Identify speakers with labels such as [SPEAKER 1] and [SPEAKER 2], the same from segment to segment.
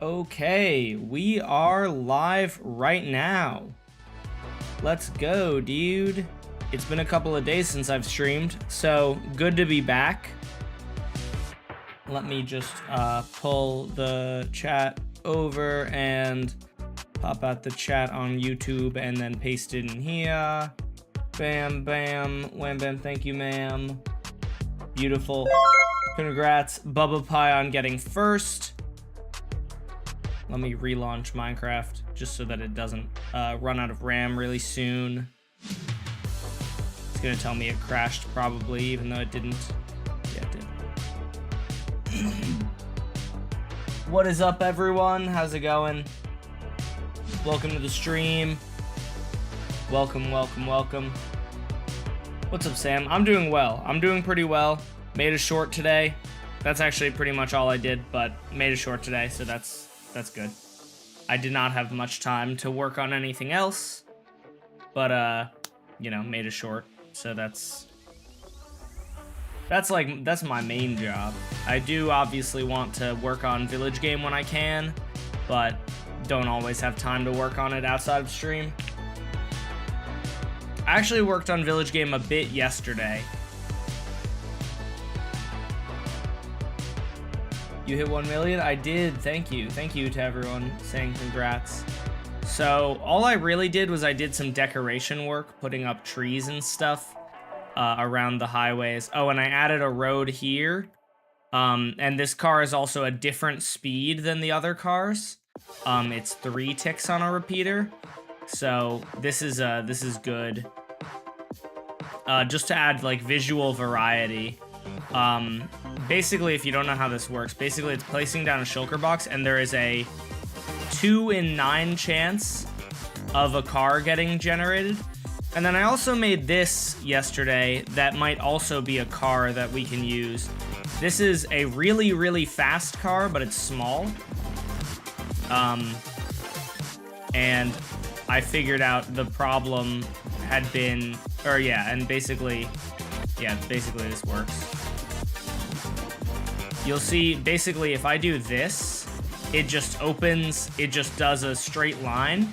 [SPEAKER 1] Okay, we are live right now. Let's go, dude. It's been a couple of days since I've streamed, so good to be back. Let me just pull the chat over and pop out the chat on YouTube and then paste it in here. Bam, bam, wham, bam, thank you, ma'am. Beautiful. Congrats, Bubba Pie, on getting first. Let me relaunch Minecraft just so that it doesn't run out of RAM really soon. It's gonna tell me it crashed probably, even though it didn't. Yeah, it did. What is up, everyone? How's it going? Welcome to the stream. Welcome, welcome, welcome. What's up, Sam? I'm doing well. I'm doing pretty well. Made a short today. That's actually pretty much all I did, but made a short today, so that's good. I did not have much time to work on anything else, but you know, made a short, so that's my main job. I do obviously want to work on Village Game when I can, but don't always have time to work on it outside of stream. I actually worked on Village Game a bit yesterday. You hit 1 million? I did. Thank you. Thank you to everyone saying congrats. So all I really did was I did some decoration work, putting up trees and stuff around the highways. Oh, and I added a road here. And this car is also a different speed than the other cars. It's 3 ticks on a repeater. So this is good. Just to add like visual variety. Basically, if you don't know how this works, basically it's placing down a shulker box and there is a 2 in 9 chance of a car getting generated. And then I also made this yesterday that might also be a car that we can use. This is a really, really fast car, but it's small. And I figured out the problem had been, and basically this works. You'll see, basically, if I do this, it just does a straight line.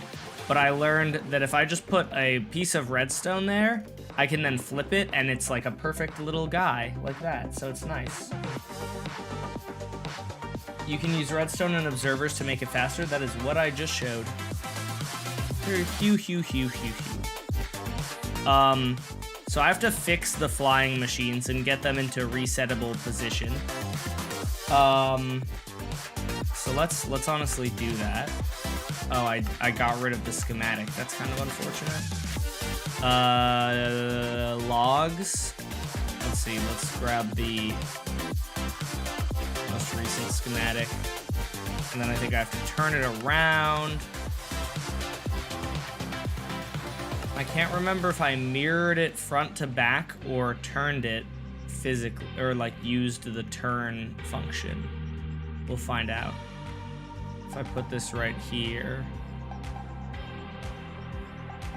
[SPEAKER 1] But I learned that if I just put a piece of redstone there, I can then flip it, and it's like a perfect little guy, like that. So it's nice. You can use redstone and observers to make it faster. That is what I just showed. So I have to fix the flying machines and get them into resettable position. So let's honestly do that. Oh, I got rid of the schematic. That's kind of unfortunate. Logs. Let's see. Let's grab the most recent schematic, and then I think I have to turn it around. I can't remember if I mirrored it front to back or turned it physically, or like used the turn function. We'll find out. If I put this right here.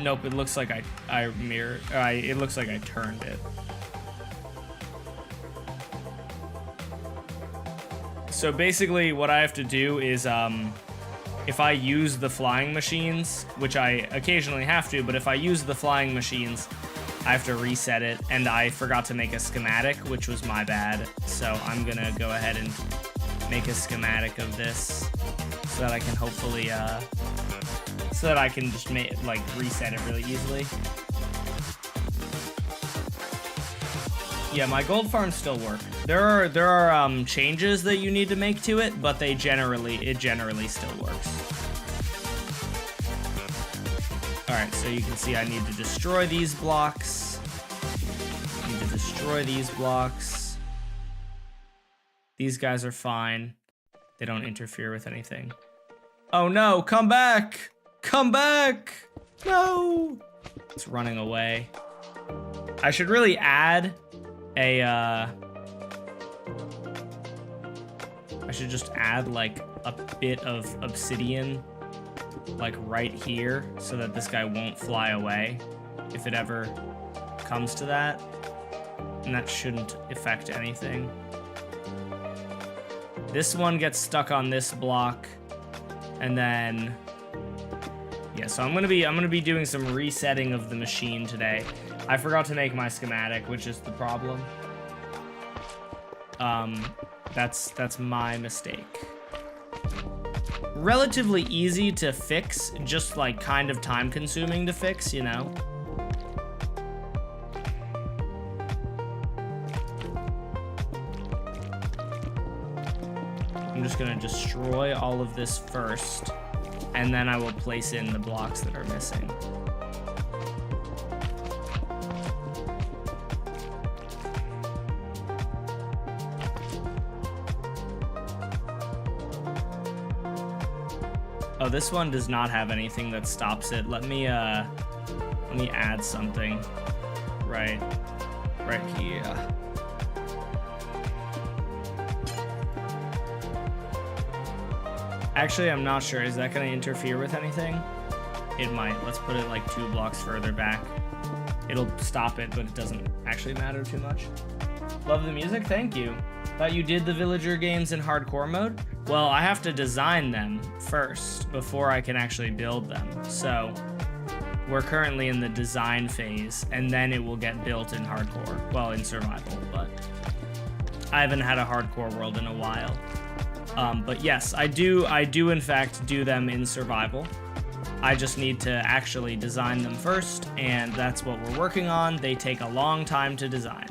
[SPEAKER 1] Nope, it looks like I mirrored, it looks like I turned it. So basically what I have to do is, if I use the flying machines, which I occasionally have to, but if I use the flying machines, I have to reset it, and I forgot to make a schematic, which was my bad. So I'm gonna go ahead and make a schematic of this so that I can hopefully, so that I can just reset it really easily. Yeah, my gold farms still work. There are changes that you need to make to it, but it generally still works. Alright, so you can see I need to destroy these blocks. These guys are fine. They don't interfere with anything. Oh no, come back! Come back! No! It's running away. I should really add I should just add like a bit of obsidian like right here so that this guy won't fly away if it ever comes to that, and that shouldn't affect anything. This one gets stuck on this block, And then, yeah, so I'm gonna be doing some resetting of the machine today. I forgot to make my schematic, which is the problem. That's my mistake. Relatively easy to fix, just like kind of time consuming to fix, you know? I'm just gonna destroy all of this first, and then I will place in the blocks that are missing. Oh, this one does not have anything that stops it. Let me add something right here. Actually, I'm not sure. Is that going to interfere with anything? It might. Let's put it like 2 blocks further back. It'll stop it, but it doesn't actually matter too much. Love the music? Thank you. Thought you did the villager games in hardcore mode? Well, I have to design them first before I can actually build them. So we're currently in the design phase, and then it will get built in hardcore. Well, in survival, but I haven't had a hardcore world in a while. But yes, I do in fact do them in survival. I just need to actually design them first, and that's what we're working on. They take a long time to design.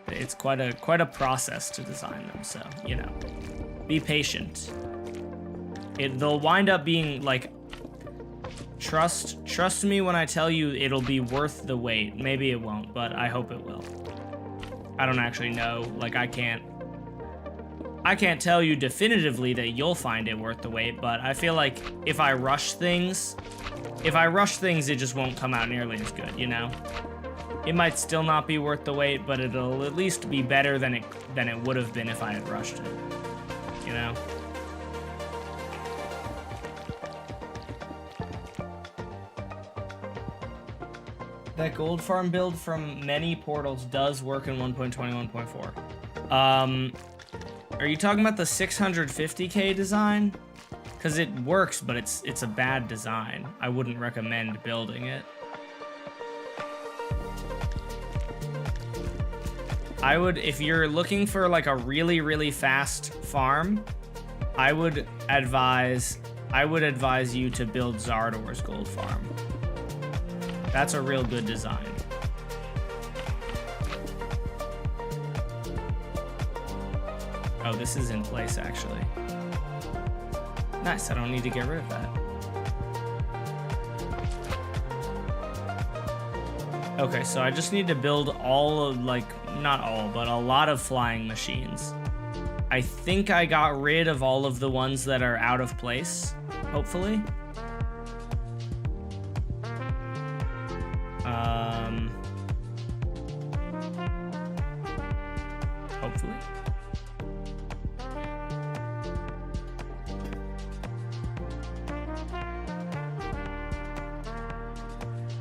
[SPEAKER 1] It's quite a process to design them, so, you know, be patient. They'll wind up being like, trust me when I tell you it'll be worth the wait. Maybe it won't, but I hope it will. I don't actually know. Like, I can't tell you definitively that you'll find it worth the wait, but I feel like if I rush things, it just won't come out nearly as good, you know? It might still not be worth the wait, but it'll at least be better than it would have been if I had rushed it, you know? That gold farm build from many portals does work in 1.21.4. Are you talking about the 650k design? Because it works, but it's a bad design. I wouldn't recommend building it. I would, if you're looking for like a really, really fast farm, I would advise you to build Zardor's gold farm. That's a real good design. Oh, this is in place, actually. Nice, I don't need to get rid of that. Okay, so I just need to build all of, like, not all, but a lot of flying machines. I think I got rid of all of the ones that are out of place, hopefully. Hopefully.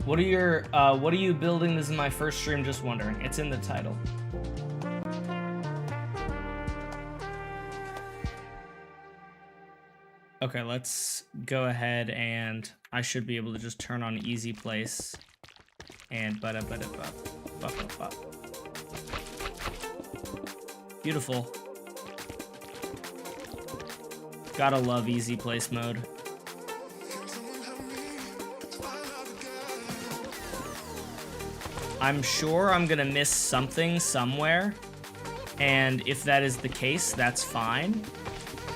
[SPEAKER 1] What are you building? This is my first stream, just wondering. It's in the title. Okay, let's go ahead, and I should be able to just turn on easy place and beautiful. Gotta love easy place mode. I'm sure I'm gonna miss something somewhere, and if that is the case, that's fine.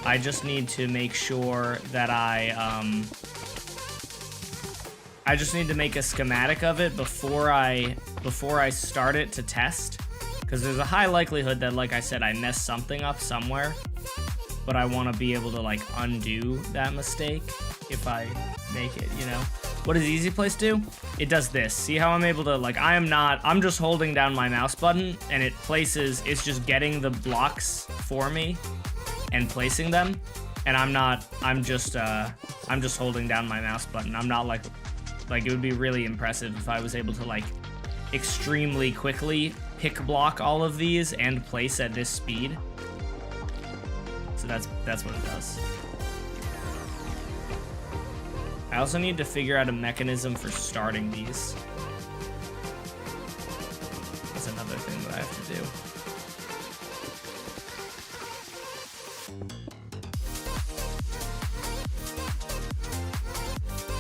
[SPEAKER 1] I just need to make sure that I just need to make a schematic of it before I start it to test, because there's a high likelihood that, like I said, I messed something up somewhere, but I want to be able to like undo that mistake if I make it, you know? What does Easy Place do? It does this. See how I'm able to, like, I'm just holding down my mouse button, and it's just getting the blocks for me and placing them, and I'm just holding down my mouse button. I'm not like it would be really impressive if I was able to like extremely quickly pick block all of these and place at this speed. So that's what it does. I also need to figure out a mechanism for starting these. That's another thing that I have to do.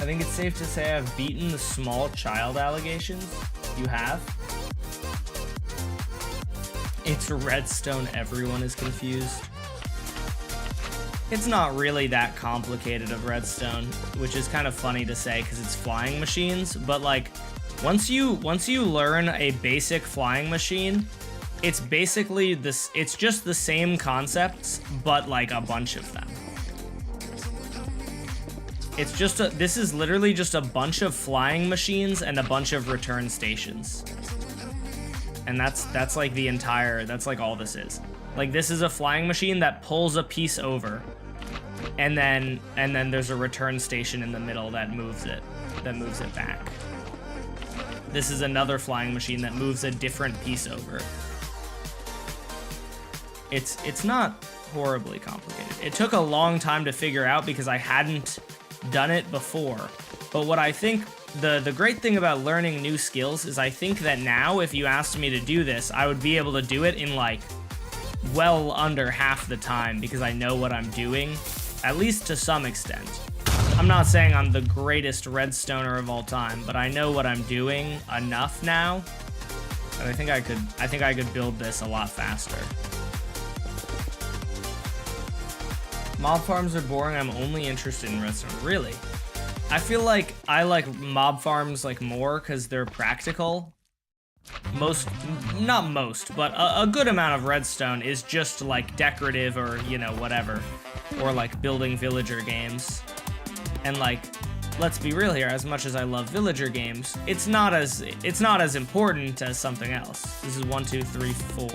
[SPEAKER 1] I think it's safe to say I've beaten the small child allegations. You have? It's redstone, everyone is confused. It's not really that complicated of redstone, which is kind of funny to say because it's flying machines, but like once you learn a basic flying machine, it's basically this, it's just the same concepts, but like a bunch of them. It's just this is literally just a bunch of flying machines and a bunch of return stations. And that's like the entire, that's like all this is. Like this is a flying machine that pulls a piece over. And then there's a return station in the middle that moves it back. This is another flying machine that moves a different piece over. It's not horribly complicated. It took a long time to figure out because I hadn't done it before. But what I think the great thing about learning new skills is I think that now if you asked me to do this, I would be able to do it in like well under half the time because I know what I'm doing, at least to some extent. I'm not saying I'm the greatest redstoner of all time, but I know what I'm doing enough now that I think I could build this a lot faster. Mob farms are boring. I'm only interested in redstone. Really? I feel like I like mob farms like more because they're practical. Not most, but a good amount of redstone is just like decorative or, you know, whatever. Or like building villager games. And like, let's be real here, as much as I love villager games, it's not as important as something else. This is 1, 2, 3, 4.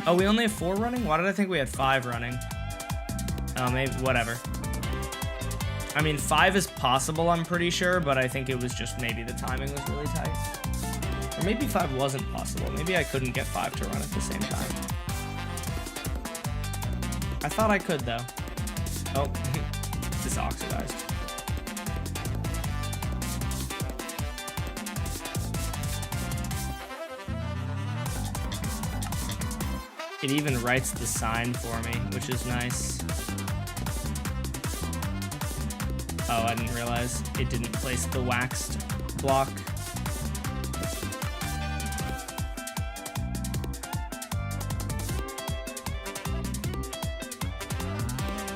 [SPEAKER 1] Oh, we only have 4 running? Why did I think we had 5 running? Oh, maybe, whatever. I mean, 5 is possible, I'm pretty sure, but I think it was just maybe the timing was really tight. Or maybe 5 wasn't possible. Maybe I couldn't get 5 to run at the same time. I thought I could, though. Oh, this oxidized. It even writes the sign for me, which is nice. Oh, I didn't realize it didn't place the waxed block.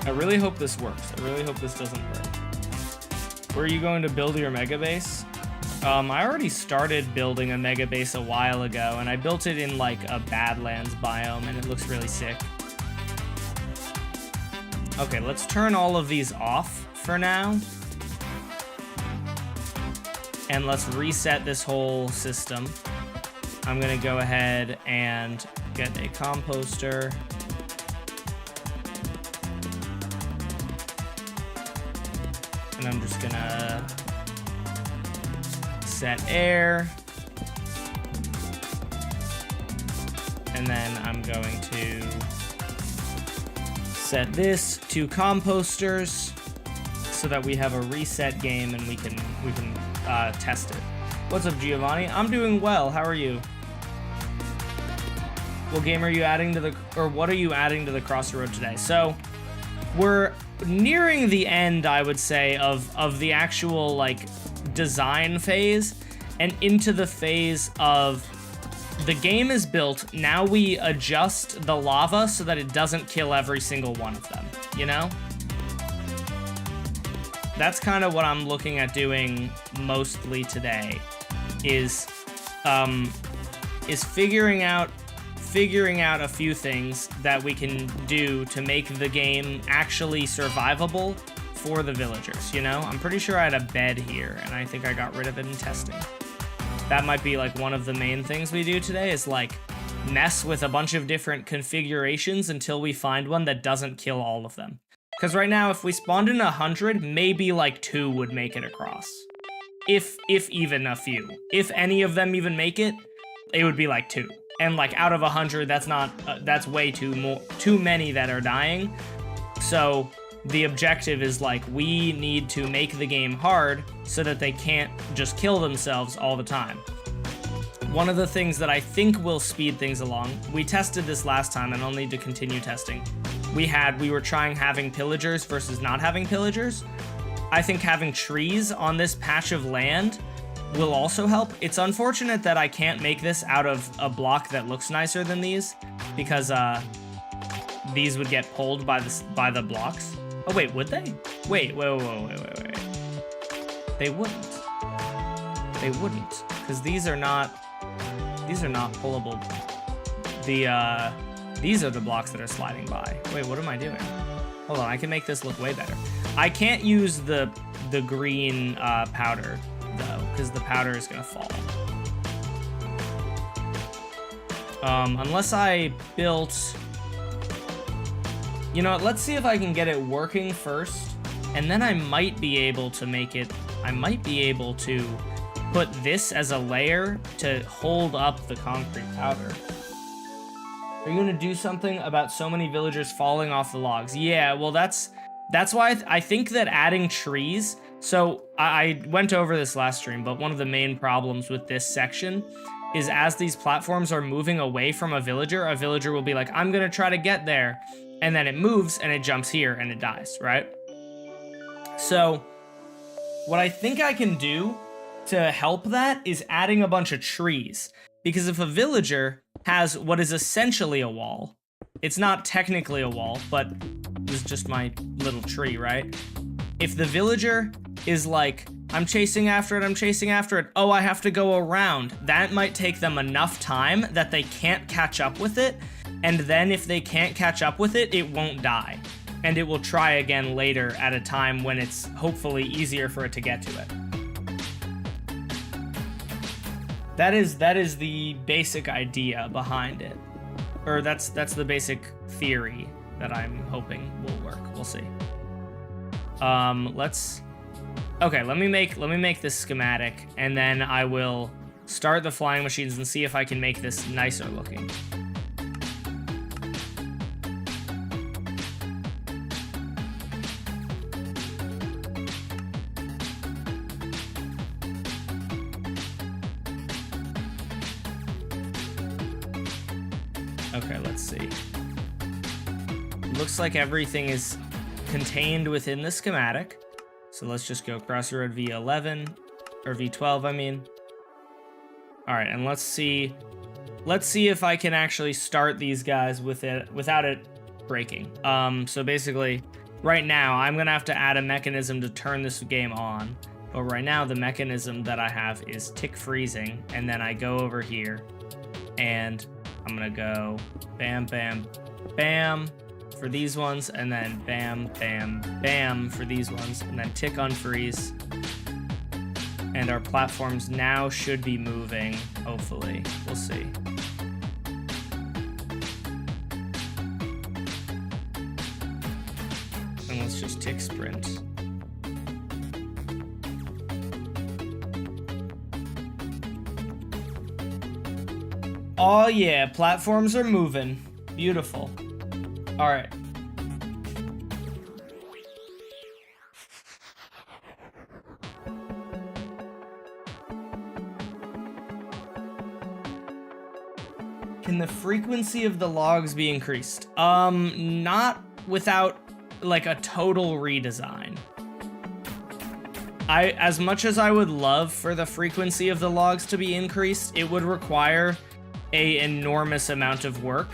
[SPEAKER 1] I really hope this works. I really hope this doesn't hurt. Where are you going to build your mega base? I already started building a mega base a while ago, and I built it in like a Badlands biome, and it looks really sick. Okay, let's turn all of these off for now. And let's reset this whole system. I'm gonna go ahead and get a composter. And I'm just gonna set air. And then I'm going to set this to composters so that we have a reset game and we can test it. What's up, Giovanni? I'm doing well. How are you? What game are you adding to what are you adding to the CROSSY ROAD today? So we're nearing the end, I would say, of the actual like design phase and into the phase of the game is built. Now we adjust the lava so that it doesn't kill every single one of them, you know? That's kind of what I'm looking at doing mostly today, is figuring out a few things that we can do to make the game actually survivable for the villagers, you know? I'm pretty sure I had a bed here, and I think I got rid of it in testing. That might be like one of the main things we do today, is like mess with a bunch of different configurations until we find one that doesn't kill all of them. Because right now, if we spawned in 100, maybe like 2 would make it across. If even a few. If any of them even make it, it would be like 2. And like out of 100, that's not, that's way too many that are dying. So the objective is like, we need to make the game hard so that they can't just kill themselves all the time. One of the things that I think will speed things along, we tested this last time and I'll need to continue testing. We were trying having pillagers versus not having pillagers. I think having trees on this patch of land will also help. It's unfortunate that I can't make this out of a block that looks nicer than these, because these would get pulled by the blocks. Oh wait, would they? Wait. They wouldn't. They wouldn't, because these are not pullable. These are the blocks that are sliding by. Wait, what am I doing? Hold on, I can make this look way better. I can't use the green powder though, because the powder is gonna fall. Unless I built, you know what, let's see if I can get it working first, and then I might be able to make it, I might be able to put this as a layer to hold up the concrete powder. Are you gonna do something about so many villagers falling off the logs? Yeah, well that's why I think that adding trees, so I went over this last stream, but one of the main problems with this section is as these platforms are moving away from a villager will be like, I'm gonna try to get there, and then it moves and it jumps here and it dies, right? So what I think I can do to help that is adding a bunch of trees, because if a villager has what is essentially a wall, it's not technically a wall, but it's just my little tree, right? If the villager is like, I'm chasing after it, oh, I have to go around, that might take them enough time that they can't catch up with it, and then if they can't catch up with it, it won't die, and it will try again later at a time when it's hopefully easier for it to get to it. That is the basic idea behind it, or that's the basic theory that I'm hoping will work. We'll see. Okay, let me make this schematic, and then I will start the flying machines and see if I can make this nicer looking. Okay, let's see. Looks like everything is contained within the schematic. So let's just go CROSSY ROAD V11, or V12, I mean. All right, and let's see if I can actually start these guys with it without it breaking. So basically, right now, I'm gonna have to add a mechanism to turn this game on. But right now, the mechanism that I have is tick freezing, and then I go over here, and I'm gonna go bam, bam, bam for these ones, and then bam, bam, bam for these ones, and then tick unfreeze. And our platforms now should be moving, hopefully. We'll see. And let's just tick sprint. Oh yeah, platforms are moving. Beautiful. All right. Can the frequency of the logs be increased? Not without like a total redesign. As much as I would love for the frequency of the logs to be increased, it would require an enormous amount of work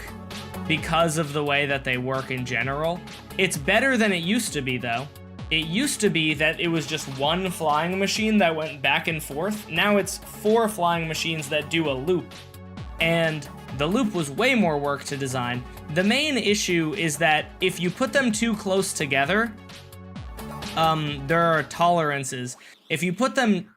[SPEAKER 1] because of the way that they work in general. It's better than it used to be, though. It used to be that it was just one flying machine that went back and forth. Now it's 4 flying machines that do a loop. And the loop was way more work to design. The main issue is that if you put them too close together, there are tolerances. If you put them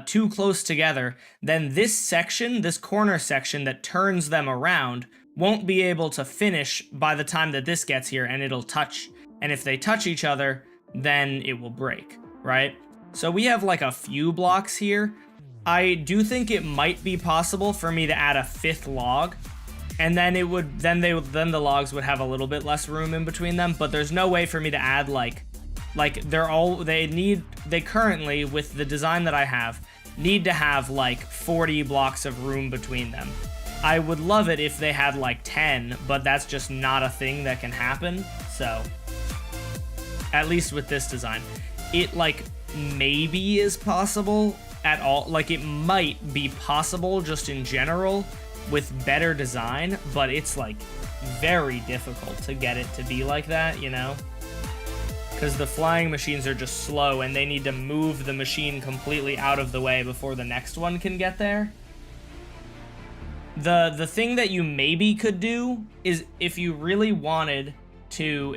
[SPEAKER 1] too close together, then this section, this corner section that turns them around, won't be able to finish by the time that this gets here, and it'll touch. And if they touch each other, then it will break, right? So we have like a few blocks here, I do think it might be possible for me to add a 5th log, and then then the logs would have a little bit less room in between them, but there's no way for me to add like they currently, with the design that I have, need to have like 40 blocks of room between them. I would love it if they had like 10, but that's just not a thing that can happen. So at least with this design, it like maybe is possible at all. Like it might be possible just in general with better design, but it's like very difficult to get it to be like that, you know? Because the flying machines are just slow and they need to move the machine completely out of the way before the next one can get there. The thing that you maybe could do is if you really wanted to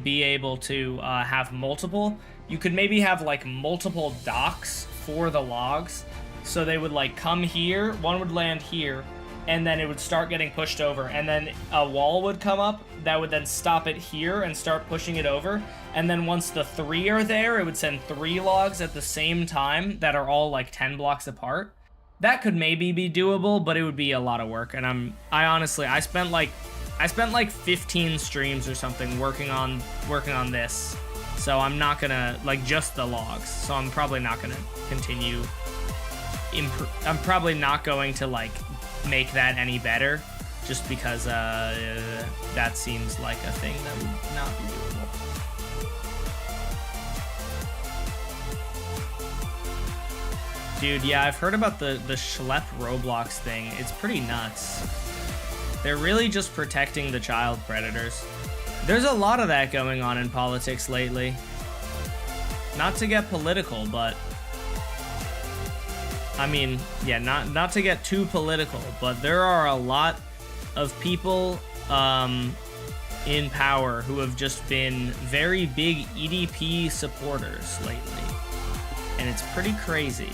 [SPEAKER 1] be able to have multiple, you could maybe have like multiple docks for the logs. So they would like come here, one would land here, and then it would start getting pushed over, and then a wall would come up that would then stop it here and start pushing it over. And then once the 3 are there, it would send 3 logs at the same time that are all like 10 blocks apart. That could maybe be doable, but it would be a lot of work. And I honestly spent like 15 streams or something working on this. So I'm not gonna, like, just the logs. So I'm probably not gonna continue. I'm probably not going to like make that any better, just because that seems like a thing that would not be doable. Dude, yeah, I've heard about the Schlep Roblox thing. It's pretty nuts. They're really just protecting the child predators. There's a lot of that going on in politics lately. Not to get political, but I mean, yeah, not to get too political, but there are a lot of people in power who have just been very big EDP supporters lately. And it's pretty crazy.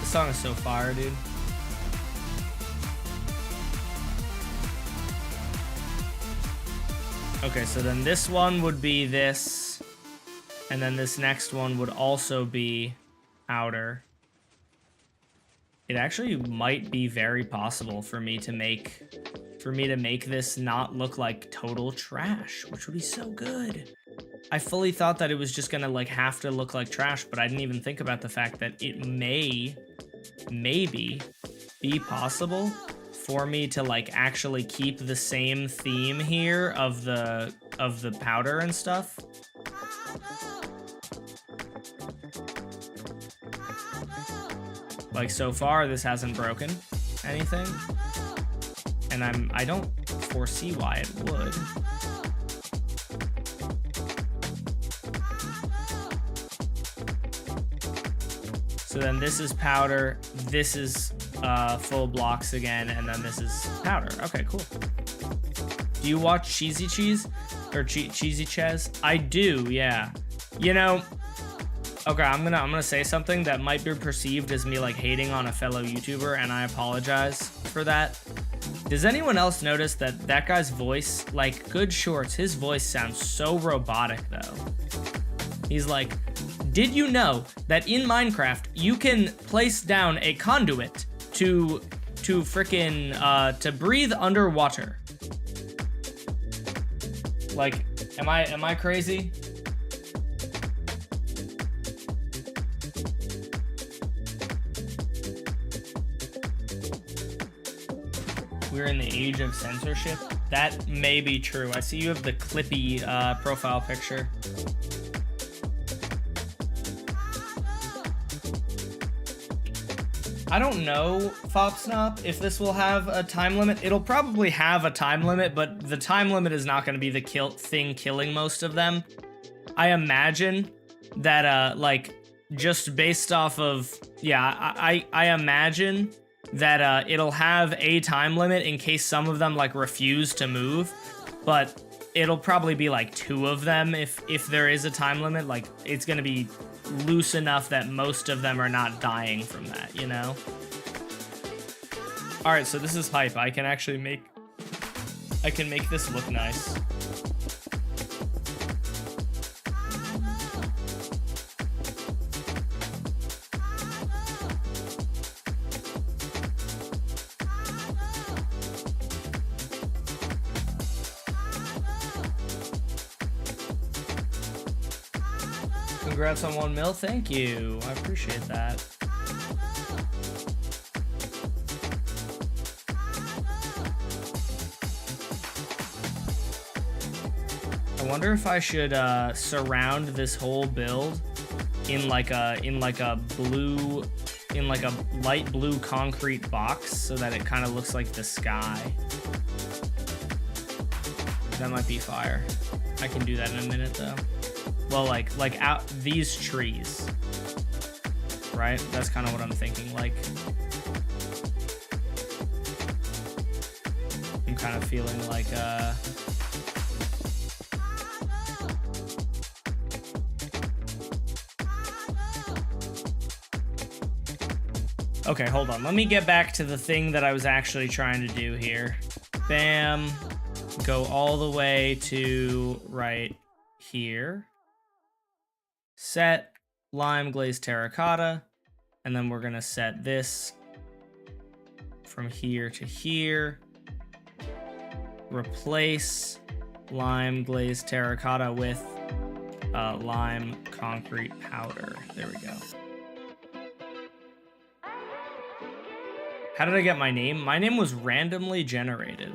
[SPEAKER 1] This song is so fire, dude. Okay, so then this one would be this, and then this next one would also be outer. It actually might be very possible for me to make this not look like total trash, which would be so good. I fully thought that it was just gonna like have to look like trash, but I didn't even think about the fact that it maybe be possible for me to like actually keep the same theme here of the powder and stuff. Like so far this hasn't broken anything, and I don't foresee why it would. So then this is powder, this is full blocks again, and then this is powder. Okay, cool. Do you watch Cheesy Cheese or Cheesy Ches? I do, yeah. You know, okay, I'm gonna say something that might be perceived as me like hating on a fellow YouTuber, and I apologize for that. Does anyone else notice that that guy's voice, like Good Shorts, his voice sounds so robotic though? He's like, did you know that in Minecraft you can place down a conduit to breathe underwater? Like, am I crazy? We're in the age of censorship. That may be true. I see you have the Clippy profile picture. I don't know, Fopsnop, if this will have a time limit. It'll probably have a time limit, but the time limit is not going to be the thing killing most of them. I imagine that, like, just based off of, yeah, I imagine that it'll have a time limit in case some of them, like, refuse to move, but it'll probably be, like, 2 of them if there is a time limit. Like, it's going to be loose enough that most of them are not dying from that, you know? Alright, so this is hype. I can actually make I can make this look nice. Congrats on 1 mil. Thank you. I appreciate that. I wonder if I should surround this whole build in like a light blue concrete box so that it kind of looks like the sky. That might be fire. I can do that in a minute though. Well, like out these trees, right? That's kind of what I'm thinking. Like, I'm kind of feeling like okay, hold on. Let me get back to the thing that I was actually trying to do here. Bam. Go all the way to right here. Set lime glazed terracotta. And then we're going to set this from here to here. Replace lime glazed terracotta with lime concrete powder. There we go. How did I get my name? My name was randomly generated.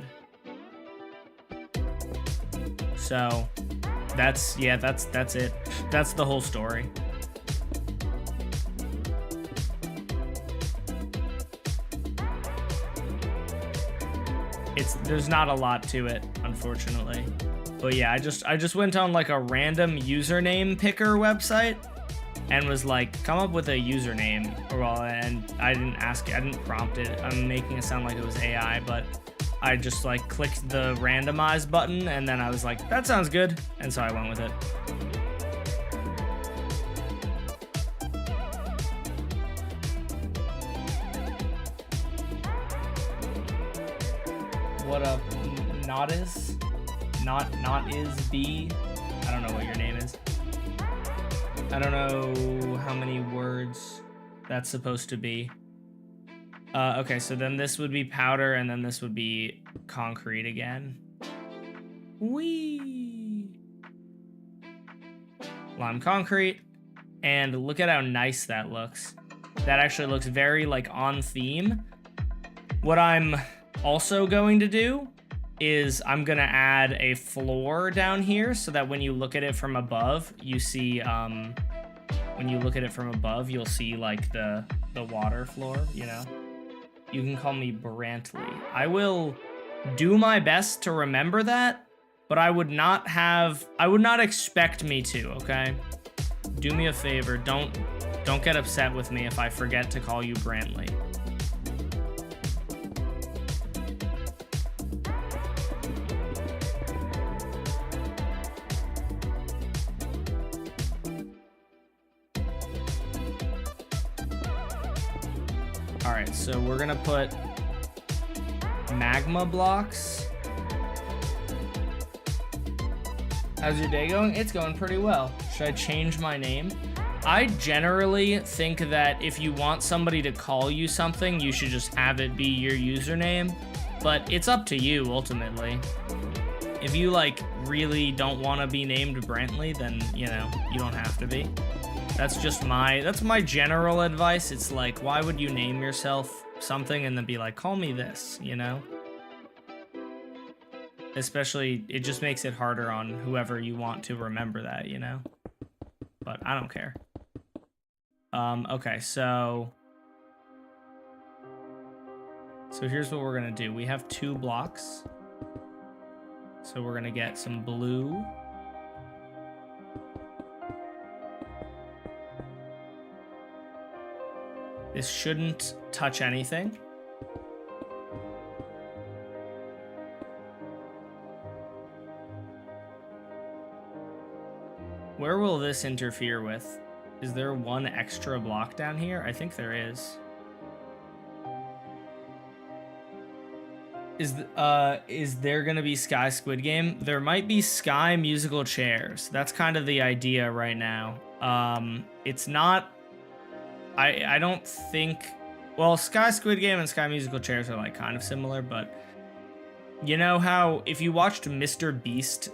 [SPEAKER 1] So that's it. That's the whole story. There's not a lot to it, unfortunately. But yeah, I just went on like a random username picker website and was like, come up with a username. Well, and I didn't prompt it. I'm making it sound like it was AI, but I just like clicked the randomize button and then I was like, that sounds good. And so I went with it. What up, not is B? I don't know what your name is. I don't know how many words that's supposed to be. Okay, so then this would be powder, and then this would be concrete again. Whee! Lime concrete, and look at how nice that looks. That actually looks very, like, on theme. What I'm also going to do is I'm gonna add a floor down here so that when you look at it from above, you see, you'll see, like, the water floor, you know? You can call me Brantley. I will do my best to remember that, but I would not expect me to, okay? Do me a favor, don't get upset with me if I forget to call you Brantley. Alright, so we're gonna put magma blocks. How's your day going? It's going pretty well. Should I change my name? I generally think that if you want somebody to call you something, you should just have it be your username, but it's up to you ultimately. If you like really don't want to be named Brantley, then you know, you don't have to be. That's my general advice. It's like, why would you name yourself something and then be like, call me this, you know? Especially, it just makes it harder on whoever you want to remember that, you know? But I don't care. Okay, so here's what we're gonna do. We have 2 blocks. So we're gonna get some blue. This shouldn't touch anything. Where will this interfere with? Is there 1 extra block down here? I think there is. Is there gonna be Sky Squid Game? There might be Sky musical chairs. That's kind of the idea right now. It's not. I don't think. Well, Sky Squid Game and Sky musical chairs are like kind of similar, but you know how if you watched Mr. Beast,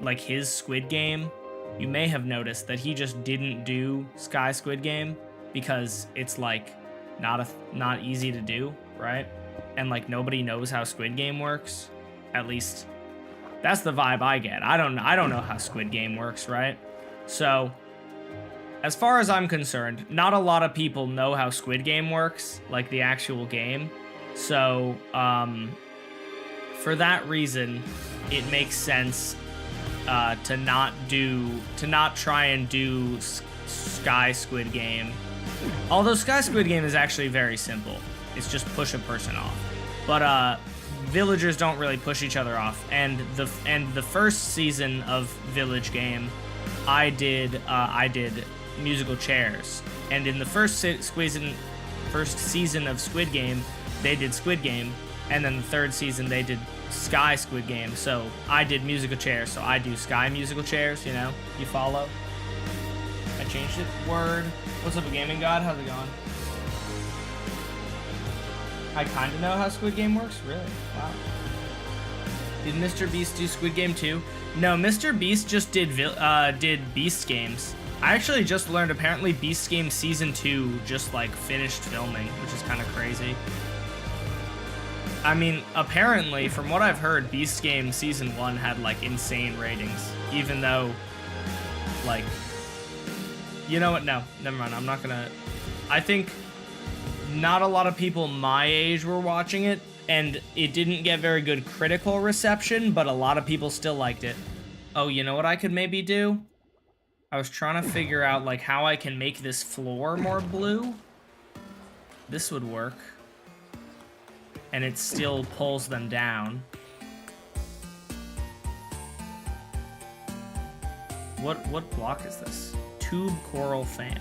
[SPEAKER 1] like his Squid Game, you may have noticed that he just didn't do Sky Squid Game because it's like not easy to do, right? And like nobody knows how Squid Game works. At least that's the vibe I get. I don't know how Squid Game works, right? So as far as I'm concerned, not a lot of people know how Squid Game works, like the actual game. So for that reason, it makes sense to not try and do Sky Squid Game. Although Sky Squid Game is actually very simple. It's just push a person off. But villagers don't really push each other off. And the first season of Village Game, I did musical chairs. And in the first season of Squid Game, they did Squid Game. And then the third season, they did Sky Squid Game. So I did musical chairs, so I do Sky musical chairs, you know? You follow? I changed it. Word. What's up, Gaming God? How's it going? I kind of know how Squid Game works. Really? Wow. Did Mr. Beast do Squid Game too? No, Mr. Beast just did Beast Games. I actually just learned apparently Beast Game Season 2 just like finished filming, which is kind of crazy. I mean, apparently, from what I've heard, Beast Game Season 1 had like insane ratings, even though, like, you know what? No, never mind. I'm not gonna. I think not a lot of people my age were watching it, and it didn't get very good critical reception, but a lot of people still liked it. Oh, you know what I could maybe do? I was trying to figure out like how I can make this floor more blue. This would work. And it still pulls them down. What block is this? Tube coral fan.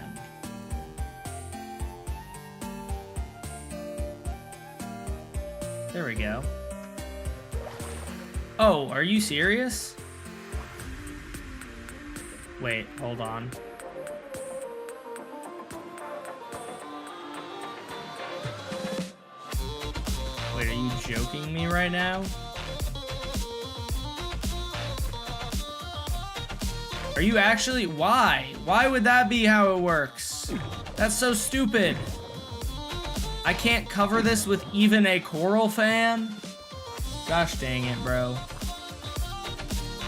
[SPEAKER 1] There we go. Oh, are you serious? Wait, hold on. Wait, are you joking me right now? Are you actually? Why? Why would that be how it works? That's so stupid. I can't cover this with even a coral fan? Gosh dang it, bro.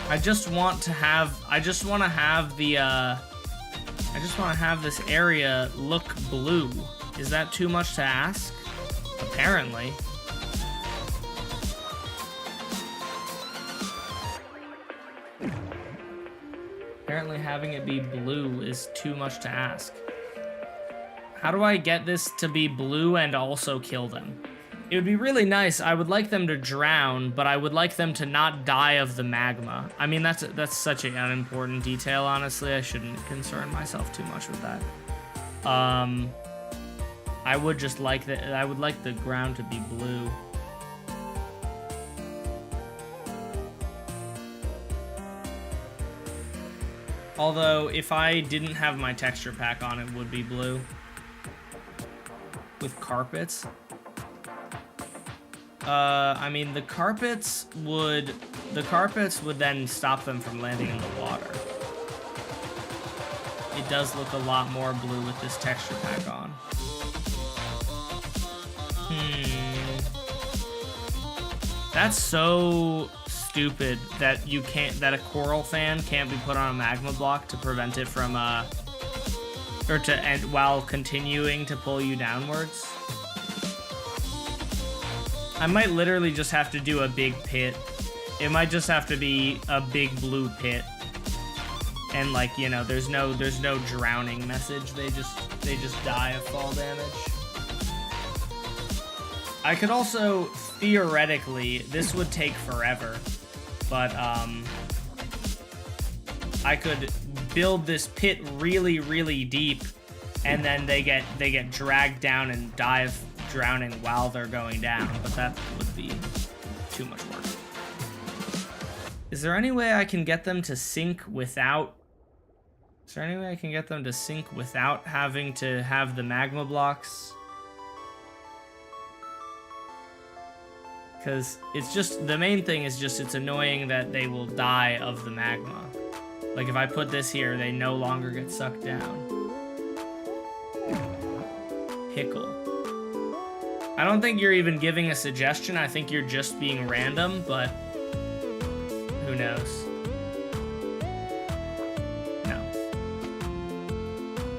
[SPEAKER 1] I just want to have this area look blue. Is that too much to ask? Apparently. Apparently having it be blue is too much to ask. How do I get this to be blue and also kill them? It would be really nice. I would like them to drown, but I would like them to not die of the magma. I mean, that's such an unimportant detail, honestly. I shouldn't concern myself too much with that. I would just like I would like the ground to be blue. Although, if I didn't have my texture pack on, it would be blue. With carpets. I mean, the carpets would then stop them from landing in the water. It does look a lot more blue with this texture pack on. That's so stupid that that a coral fan can't be put on a magma block to prevent it from or to end while continuing to pull you downwards. I might literally just have to do a big pit. It might just have to be a big blue pit. And like, you know, there's no drowning message. They just die of fall damage. I could also theoretically, this would take forever, but I could build this pit really, really deep, and then they get dragged down and die of drowning while they're going down. But that would be too much work. Is there any way I can get them to sync without... Is there any way I can get them to sync without having to have the magma blocks? Because it's just... The main thing is just it's annoying that they will die of the magma. Like, if I put this here, they no longer get sucked down. Pickle. I don't think you're even giving a suggestion. I think you're just being random, but who knows? No.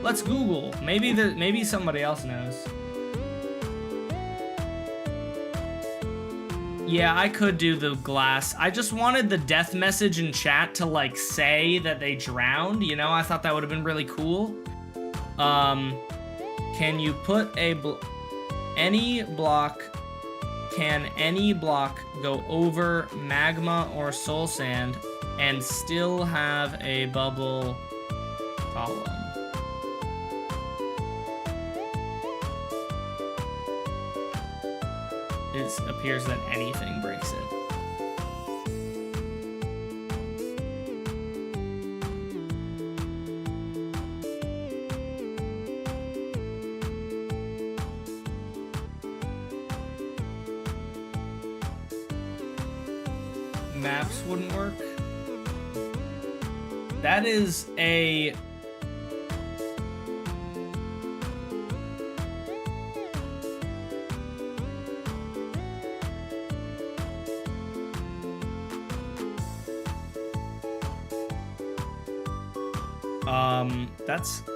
[SPEAKER 1] Let's Google. Maybe somebody else knows. Yeah, I could do the glass. I just wanted the death message in chat to, like, say that they drowned, you know? I thought that would have been really cool. Can you put can any block go over magma or soul sand and still have a bubble column? It appears that anything breaks it. Maps wouldn't work. That is a...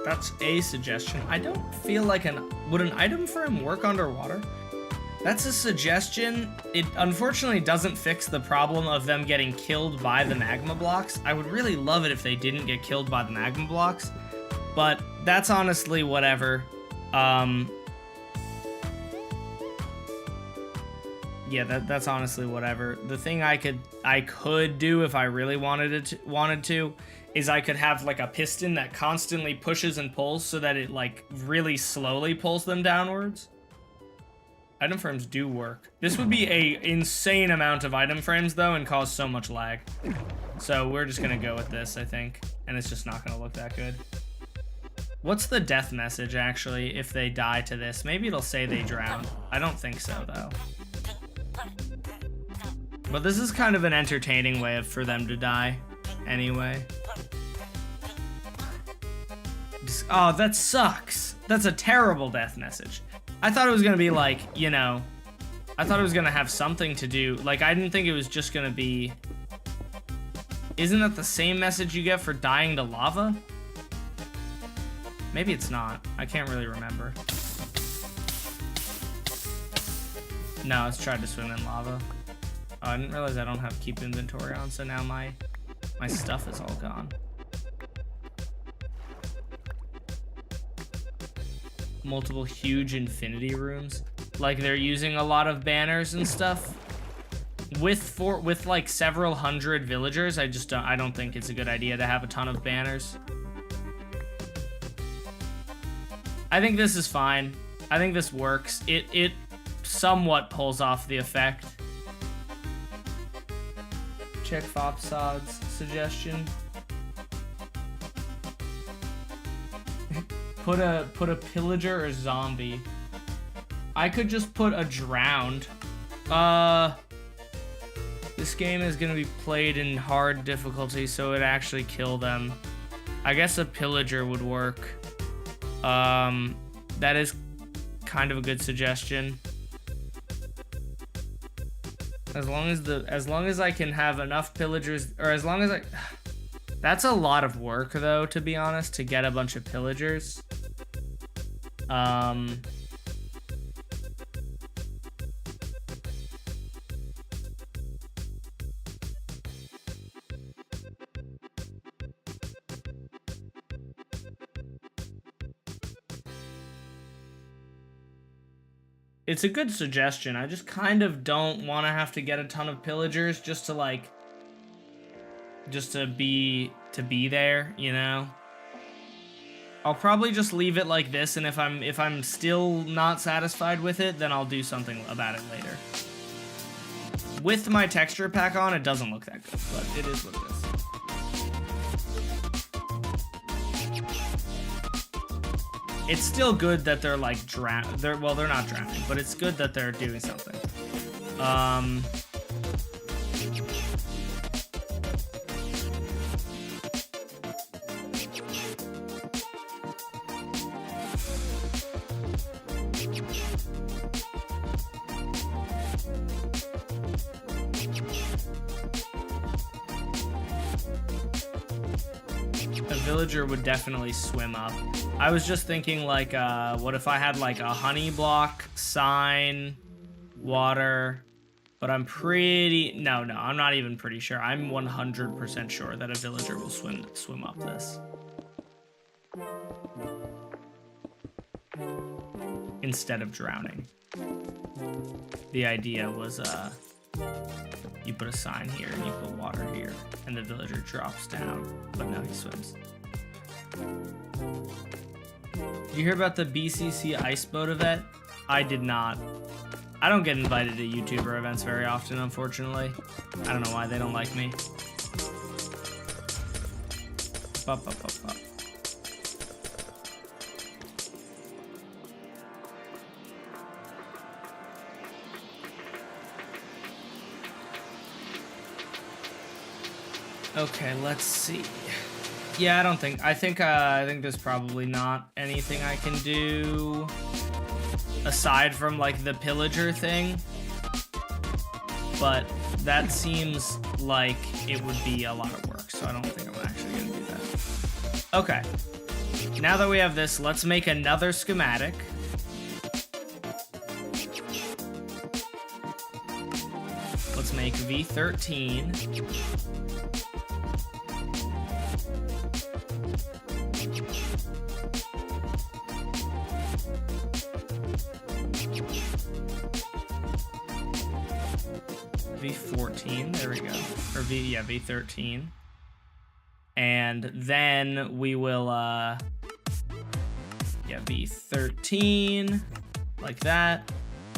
[SPEAKER 1] That's a suggestion. I don't feel like would an item frame work underwater? That's a suggestion. It unfortunately doesn't fix the problem of them getting killed by the magma blocks. I would really love it if they didn't get killed by the magma blocks, but that's honestly whatever. Yeah, that's honestly whatever. The thing I could do if I really wanted to is I could have like a piston that constantly pushes and pulls so that it like really slowly pulls them downwards. Item frames do work. This would be a insane amount of item frames though and cause so much lag. So we're just gonna go with this, I think. And it's just not gonna look that good. What's the death message actually if they die to this? Maybe it'll say they drowned. I don't think so though. But this is kind of an entertaining way for them to die anyway. Oh, that sucks. That's a terrible death message. I thought it was gonna be like, you know, I thought it was gonna have something to do. Like, I didn't think it was just gonna be... Isn't that the same message you get for dying to lava? Maybe it's not. I can't really remember. No, let's try to swim in lava. Oh, I didn't realize I don't have keep inventory on, so now my stuff is all gone. Multiple huge infinity rooms. Like they're using a lot of banners and stuff. With like several hundred villagers, I don't think it's a good idea to have a ton of banners. I think this is fine. I think this works. It somewhat pulls off the effect. Check Fopsod's suggestion. Put a pillager or zombie. I could just put a drowned. This game is gonna be played in hard difficulty, so it'd actually kill them. I guess a pillager would work. That is kind of a good suggestion. As long as I can have enough pillagers, or as long as I... That's a lot of work, though, to be honest, to get a bunch of pillagers. It's a good suggestion. I just kind of don't want to have to get a ton of pillagers just to like... Just to be there, you know? I'll probably just leave it like this, and if I'm still not satisfied with it, then I'll do something about it later. with my texture pack on, it doesn't look that good, but it is what it is. It's still good that they're like well, they're not drowning, but it's good that they're doing something. A villager would definitely swim up. I was just thinking, like, what if I had, like, a honey block, sign, water, but I'm pretty... No, I'm not even pretty sure. I'm 100% sure that a villager will swim up this. Instead of drowning. The idea was, you put a sign here and you put water here, and the villager drops down, but now he swims. Did you hear about the BCC ice boat event? I did not. I don't get invited to YouTuber events very often, unfortunately. I don't know why they don't like me. Bop, bop, bop, bop. Okay, let's see. Yeah, I think there's probably not anything I can do aside from like the pillager thing, but that seems like it would be a lot of work, so I don't think I'm actually gonna do that. Okay, now that we have this, let's make another schematic. Let's make V13. V14, there we go. Or V13. And then we will, V13, like that.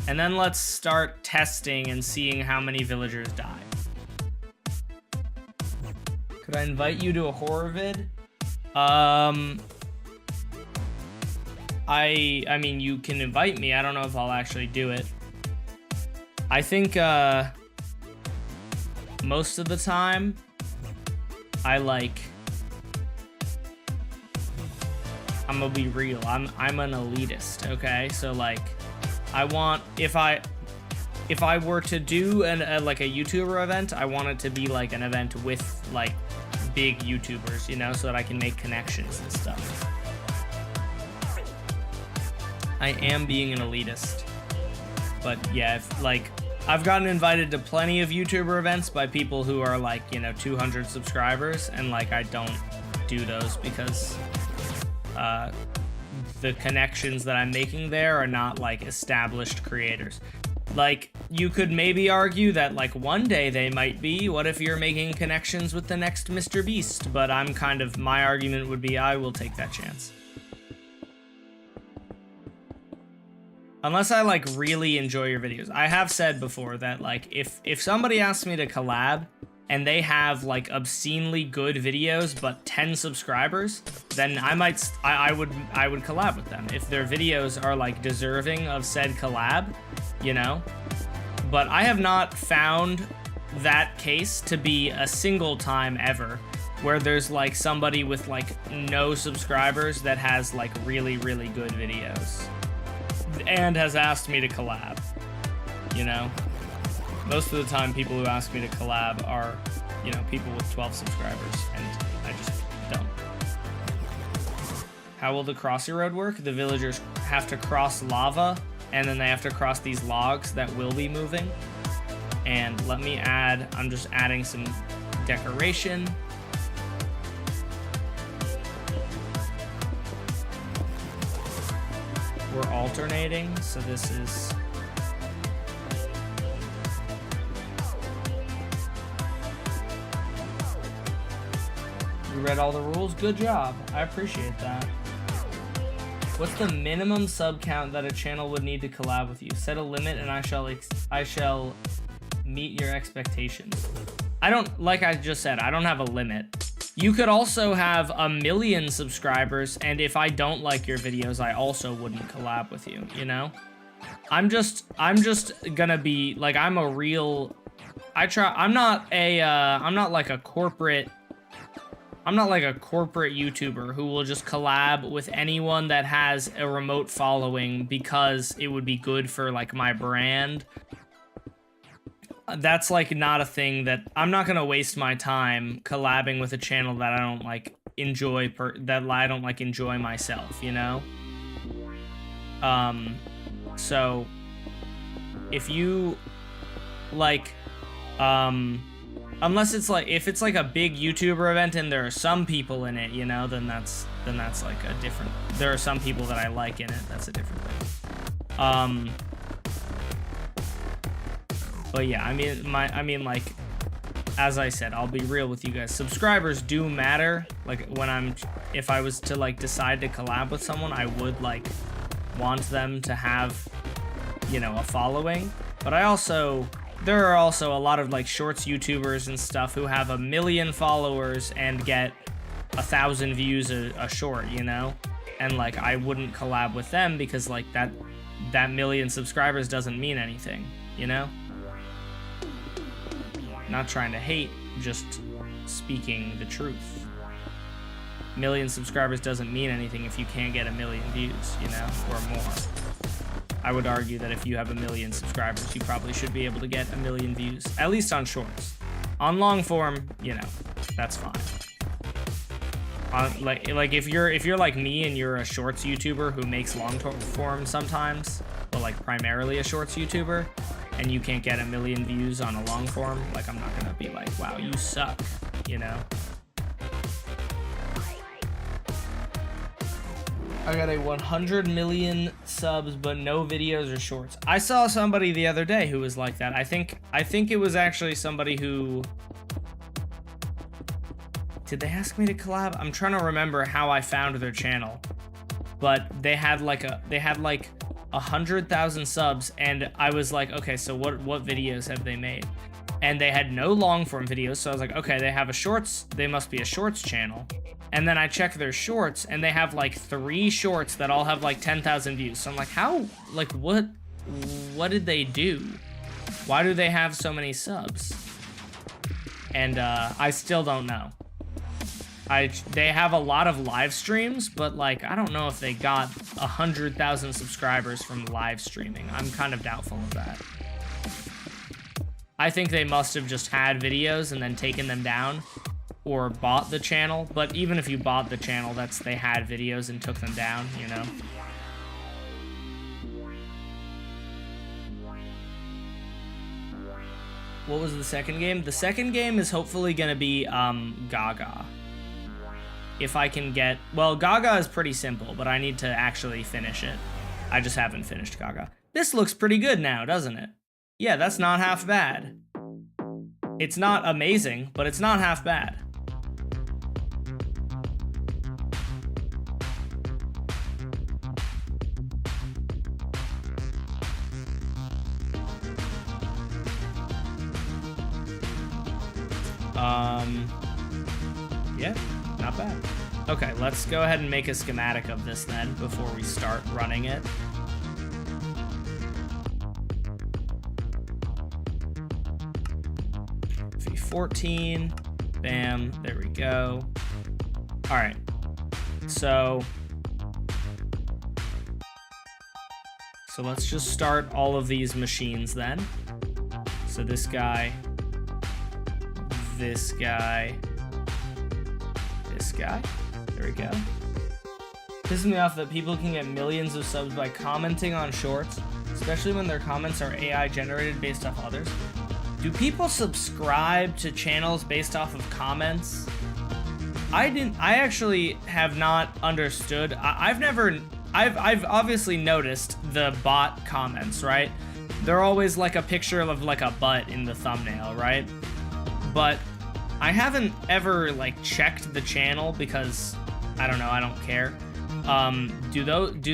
[SPEAKER 1] And then let's start testing and seeing how many villagers die. Could I invite you to a horror vid? I mean, you can invite me. I don't know if I'll actually do it. I think, most of the time, I'm gonna be real. I'm an elitist, okay? So like, I want, if I were to do like a YouTuber event, I want it to be like an event with like big YouTubers, you know, so that I can make connections and stuff. I am being an elitist, but yeah, I've gotten invited to plenty of YouTuber events by people who are like, 200 subscribers, and like I don't do those because the connections that I'm making there are not like established creators. Like, you could maybe argue that like one day they might be. What if you're making connections with the next Mr. Beast? But my argument would be I will take that chance. Unless I like really enjoy your videos. I have said before that like if somebody asks me to collab and they have like obscenely good videos but 10 subscribers, then I would collab with them if their videos are like deserving of said collab, you know? But I have not found that case to be a single time ever where there's like somebody with like no subscribers that has like really, really good videos and has asked me to collab, you know? Most of the time, people who ask me to collab are, people with 12 subscribers, and I just don't. How will the CROSSY ROAD work? The villagers have to cross lava, and then they have to cross these logs that will be moving. And I'm just adding some decoration. We're alternating, so this is... You read all the rules? Good job. I appreciate that. What's the minimum sub count that a channel would need to collab with you? Set a limit and I shall meet your expectations. I don't, like I just said, I don't have a limit. You could also have 1 million subscribers, and if I don't like your videos, I also wouldn't collab with you, you know? I'm just gonna be, like, I'm a real, I'm not like a corporate YouTuber who will just collab with anyone that has a remote following because it would be good for, like, my brand. That's, like, not a thing that I'm not gonna waste my time collabing with a channel that I don't, like, enjoy enjoy myself, you know? So if you, like, unless it's like, if it's like a big YouTuber event and there are some people in it, you know, then that's like a different, there are some people that I like in it, that's a different thing. But yeah, I mean, like, as I said, I'll be real with you guys. Subscribers do matter. Like, if I was to, like, decide to collab with someone, I would, like, want them to have, you know, a following. But there are also a lot of, like, shorts YouTubers and stuff who have 1 million followers and get 1,000 views a short, you know? And, like, I wouldn't collab with them because, like, that 1 million subscribers doesn't mean anything, you know? Not trying to hate, just speaking the truth. 1 million subscribers doesn't mean anything if you can't get 1 million views, you know, or more. I would argue that if you have 1 million subscribers, you probably should be able to get 1 million views, at least on shorts. On long form, you know, that's fine. Like if you're like me and you're a shorts YouTuber who makes long form sometimes, but like primarily a shorts YouTuber, and you can't get 1 million views on a long form, like, I'm not gonna be like, wow, you suck, you know? I got a 100 million subs, but no videos or shorts. I saw somebody the other day who was like that. I think it was actually somebody who... Did they ask me to collab? I'm trying to remember how I found their channel. But they had like 100,000 subs, and I was like, okay, so what videos have they made? And they had no long form videos, so I was like, okay, they have they must be a shorts channel. And then I check their shorts, and they have like 3 shorts that all have like 10,000 views. So I'm like, how, like, what did they do? Why do they have so many subs? And I still don't know. They have a lot of live streams, but, like, I don't know if they got 100,000 subscribers from live streaming. I'm kind of doubtful of that. I think they must have just had videos and then taken them down, or bought the channel. But even if you bought the channel, they had videos and took them down, you know? What was the second game? The second game is hopefully gonna be Gaga. If I can get... Well, Gaga is pretty simple, but I need to actually finish it. I just haven't finished Gaga. This looks pretty good now, doesn't it? Yeah, that's not half bad. It's not amazing, but it's not half bad. Yeah, not bad. Okay, let's go ahead and make a schematic of this then before we start running it. V14, bam, there we go. All right, so let's just start all of these machines then. So this guy, this guy, this guy. There we go. Pisses me off that people can get millions of subs by commenting on shorts, especially when their comments are AI generated based off others. Do people subscribe to channels based off of comments? I actually have not understood. I've obviously noticed the bot comments, right? They're always like a picture of like a butt in the thumbnail, right? But I haven't ever like checked the channel because I don't know, I don't care. Do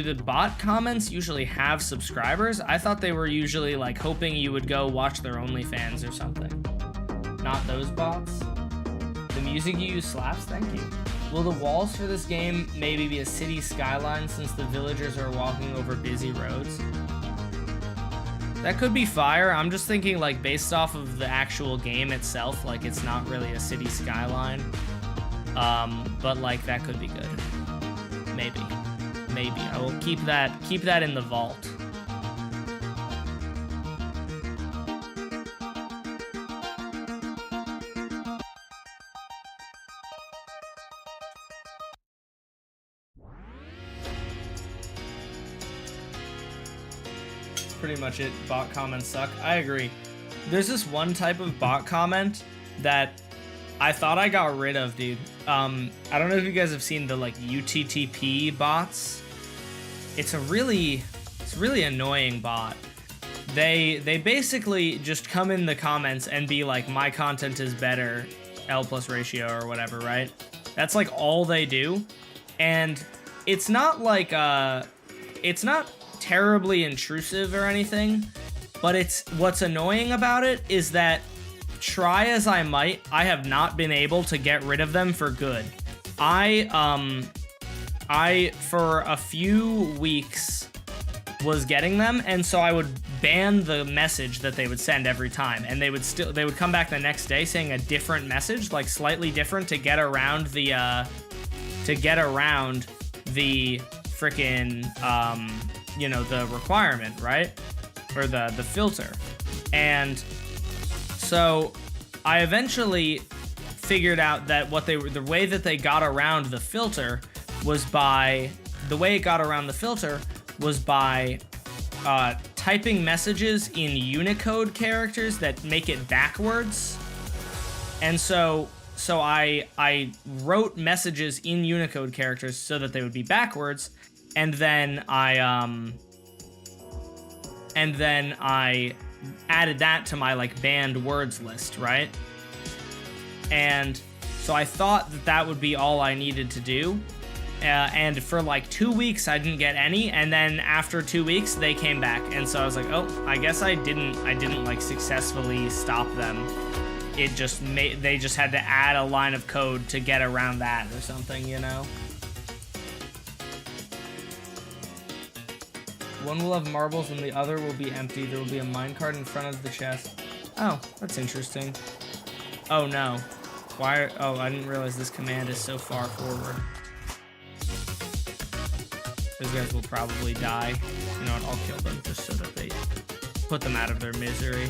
[SPEAKER 1] the bot comments usually have subscribers? I thought they were usually like hoping you would go watch their OnlyFans or something. Not those bots. The music you use slaps, thank you. Will the walls for this game maybe be a city skyline since the villagers are walking over busy roads? That could be fire. I'm just thinking like based off of the actual game itself, like it's not really a city skyline. But like that could be good. Maybe. I will keep that in the vault. Pretty much it. Bot comments suck. I agree. There's this one type of bot comment that I thought I got rid of, dude. I don't know if you guys have seen the like UTTP bots. It's a really annoying bot. They basically just come in the comments and be like, my content is better, L plus ratio or whatever, right? That's like all they do. And it's not like, it's not terribly intrusive or anything, but what's annoying about it is that try as I might, I have not been able to get rid of them for good. I for a few weeks was getting them, and so I would ban the message that they would send every time, and they would come back the next day saying a different message, like slightly different, to get around the frickin' you know, the requirement, right? Or the filter. And so I eventually figured out that the way that they got around the filter was by typing messages in Unicode characters that make it backwards. And so I wrote messages in Unicode characters so that they would be backwards, and then I added that to my like banned words list, right? And so I thought that would be all I needed to do. And for like 2 weeks I didn't get any, and then after 2 weeks they came back, and so I was like, oh, I guess I didn't like successfully stop them. It just they just had to add a line of code to get around that or something, you know? One will have marbles and the other will be empty. There will be a minecart in front of the chest. Oh, that's interesting. Oh no. Why? Oh, I didn't realize this command is so far forward. Those guys will probably die. You know what? I'll kill them just so that they put them out of their misery.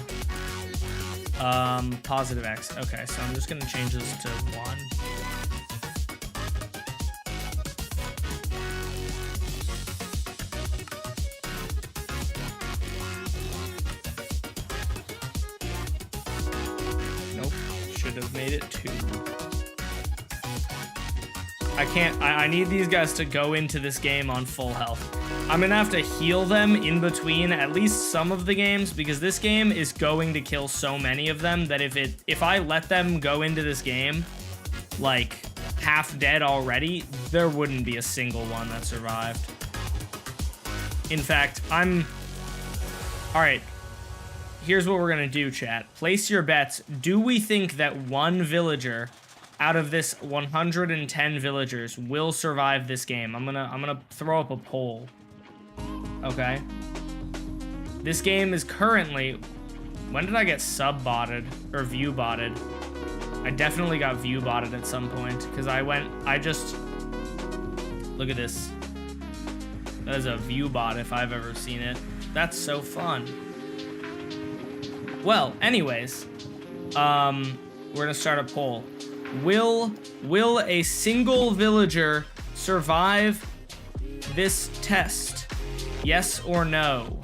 [SPEAKER 1] Positive X. Okay, so I'm just gonna change this to 1. Nope. Should have made it 2. I need these guys to go into this game on full health. I'm gonna have to heal them in between at least some of the games, because this game is going to kill so many of them that if I let them go into this game like half dead already, there wouldn't be a single one that survived. In fact, alright, here's what we're gonna do, chat. Place your bets. Do we think that one villager out of this 110 villagers will survive this game? I'm gonna throw up a poll. Okay. This game is currently... When did I get sub-botted or view-botted? I definitely got view-botted at some point, because I just... Look at this. That is a view-bot if I've ever seen it. That's so fun. Well, anyways, we're gonna start a poll. Will a single villager survive this test? Yes or no?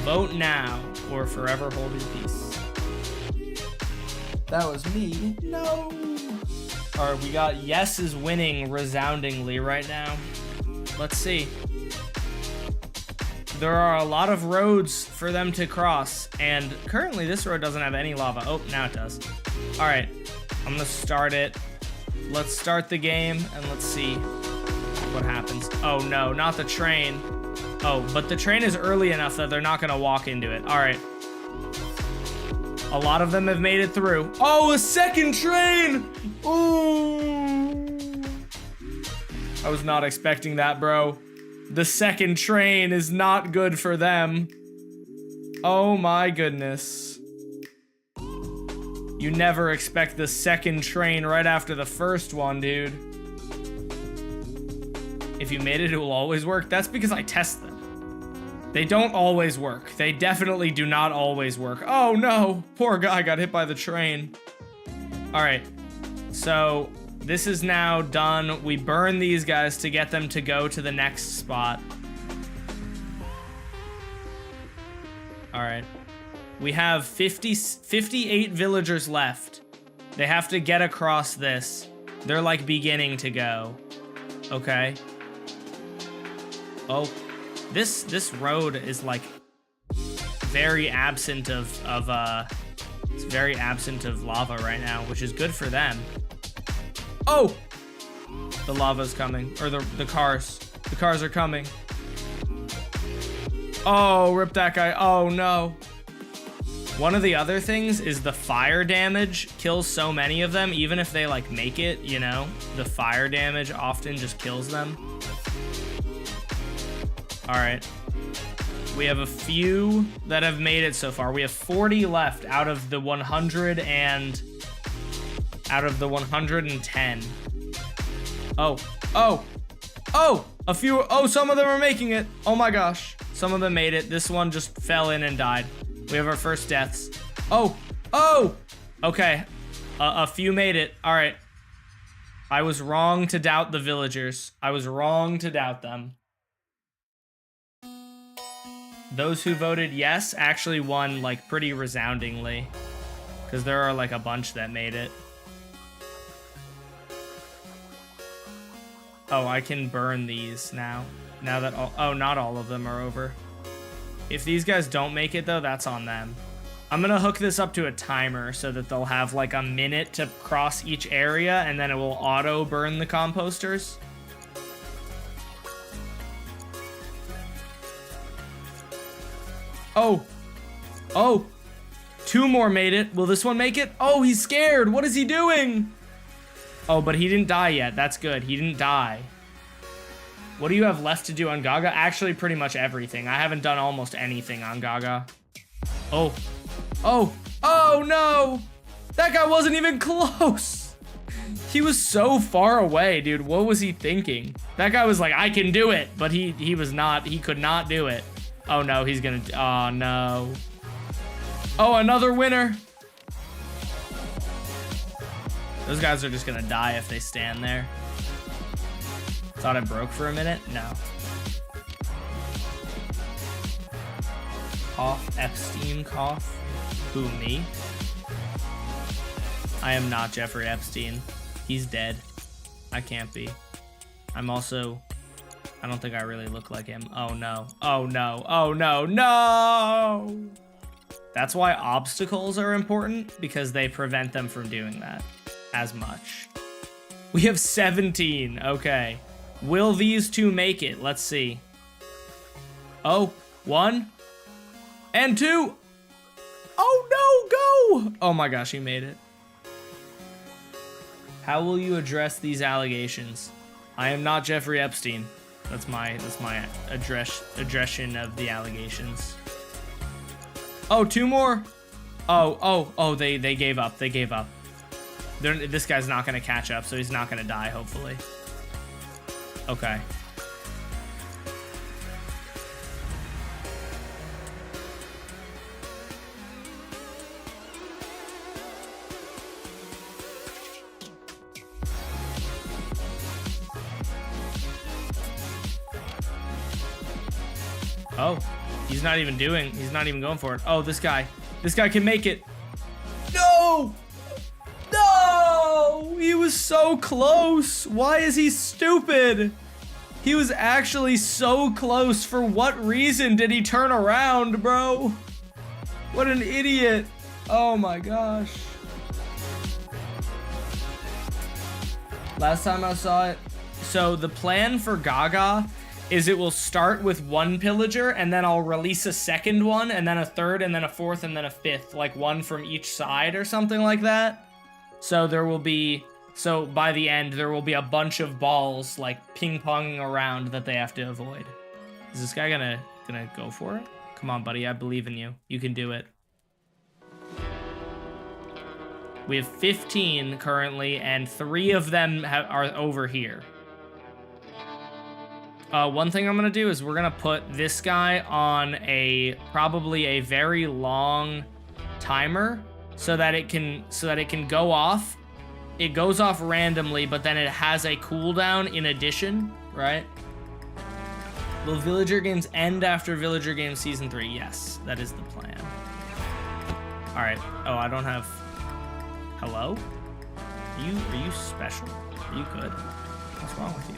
[SPEAKER 1] Vote now or forever hold your peace. That was me. No. All right, we got yes is winning resoundingly right now. Let's see. There are a lot of roads for them to cross, and currently this road doesn't have any lava. Oh, now it does. All right, I'm gonna start it. Let's start the game and let's see what happens. Oh no, not the train. Oh, but the train is early enough that they're not gonna walk into it. All right. A lot of them have made it through. Oh, a second train! Ooh. I was not expecting that, bro. The second train is not good for them. Oh my goodness. You never expect the second train right after the first one, dude. If you made it, it will always work. That's because I test them. They don't always work. They definitely do not always work. Oh no, poor guy got hit by the train. All right, so this is now done. We burn these guys to get them to go to the next spot. All right, we have 58 villagers left. They have to get across this. They're like beginning to go. Okay. Oh. This road is like very absent of it's very absent of lava right now, which is good for them. Oh, the lava's coming, or the cars are coming. Oh, rip that guy. Oh no. One of the other things is the fire damage kills so many of them, even if they like make it, you know, the fire damage often just kills them. All right, we have a few that have made it so far. We have 40 left out of the 110. Oh, a few. Oh, some of them are making it. Oh my gosh, some of them made it. This one just fell in and died. We have our first deaths. Oh, okay, a few made it. All right, I was wrong to doubt the villagers. I was wrong to doubt them. Those who voted yes actually won like pretty resoundingly, because there are like a bunch that made it. Oh, I can burn these now. Now that oh, not all of them are over. If these guys don't make it though, that's on them. I'm gonna hook this up to a timer so that they'll have like a minute to cross each area, and then it will auto burn the composters. Oh, 2 more made it. Will this one make it? Oh, he's scared. What is he doing? Oh, but he didn't die yet. That's good. He didn't die. What do you have left to do on Gaga? Actually, pretty much everything. I haven't done almost anything on Gaga. Oh no. That guy wasn't even close. He was so far away, dude. What was he thinking? That guy was like, I can do it, but he was not. He could not do it. Oh no, he's gonna, oh no. Oh, another winner. Those guys are just gonna die if they stand there. Thought it broke for a minute? No. Cough, Epstein cough. Who, me? I am not Jeffrey Epstein. He's dead. I can't be. I'm also, I don't think I really look like him. Oh no, oh no, oh no, no! That's why obstacles are important, because they prevent them from doing that as much. We have 17, okay. Will these 2 make it? Let's see. Oh, 1 and 2. Oh no, go! Oh my gosh, he made it. How will you address these allegations? I am not Jeffrey Epstein. That's my addression of the allegations. Oh, 2 more. Oh, they gave up. They gave up. This guy's not gonna catch up, so he's not gonna die, hopefully. Okay. Oh, he's not even going for it. Oh, this guy can make it. No! No! He was so close. Why is he stupid? He was actually so close. For what reason did he turn around, bro? What an idiot. Oh my gosh. Last time I saw it. So the plan for Gaga is it will start with one pillager, and then I'll release a second one, and then a third, and then a fourth, and then a fifth, like one from each side or something like that. So there will be, so by the end, there will be a bunch of balls like ping-ponging around that they have to avoid. Is this guy gonna go for it? Come on, buddy, I believe in you. You can do it. We have 15 currently, and 3 of them are over here. One thing I'm gonna do is we're gonna put this guy on probably a very long timer so that it can go off. It goes off randomly, but then it has a cooldown in addition, right? Will Villager Games end after Villager Games Season 3? Yes, that is the plan. All right. Oh, I don't have. Hello? Are you special? Are you good? What's wrong with you?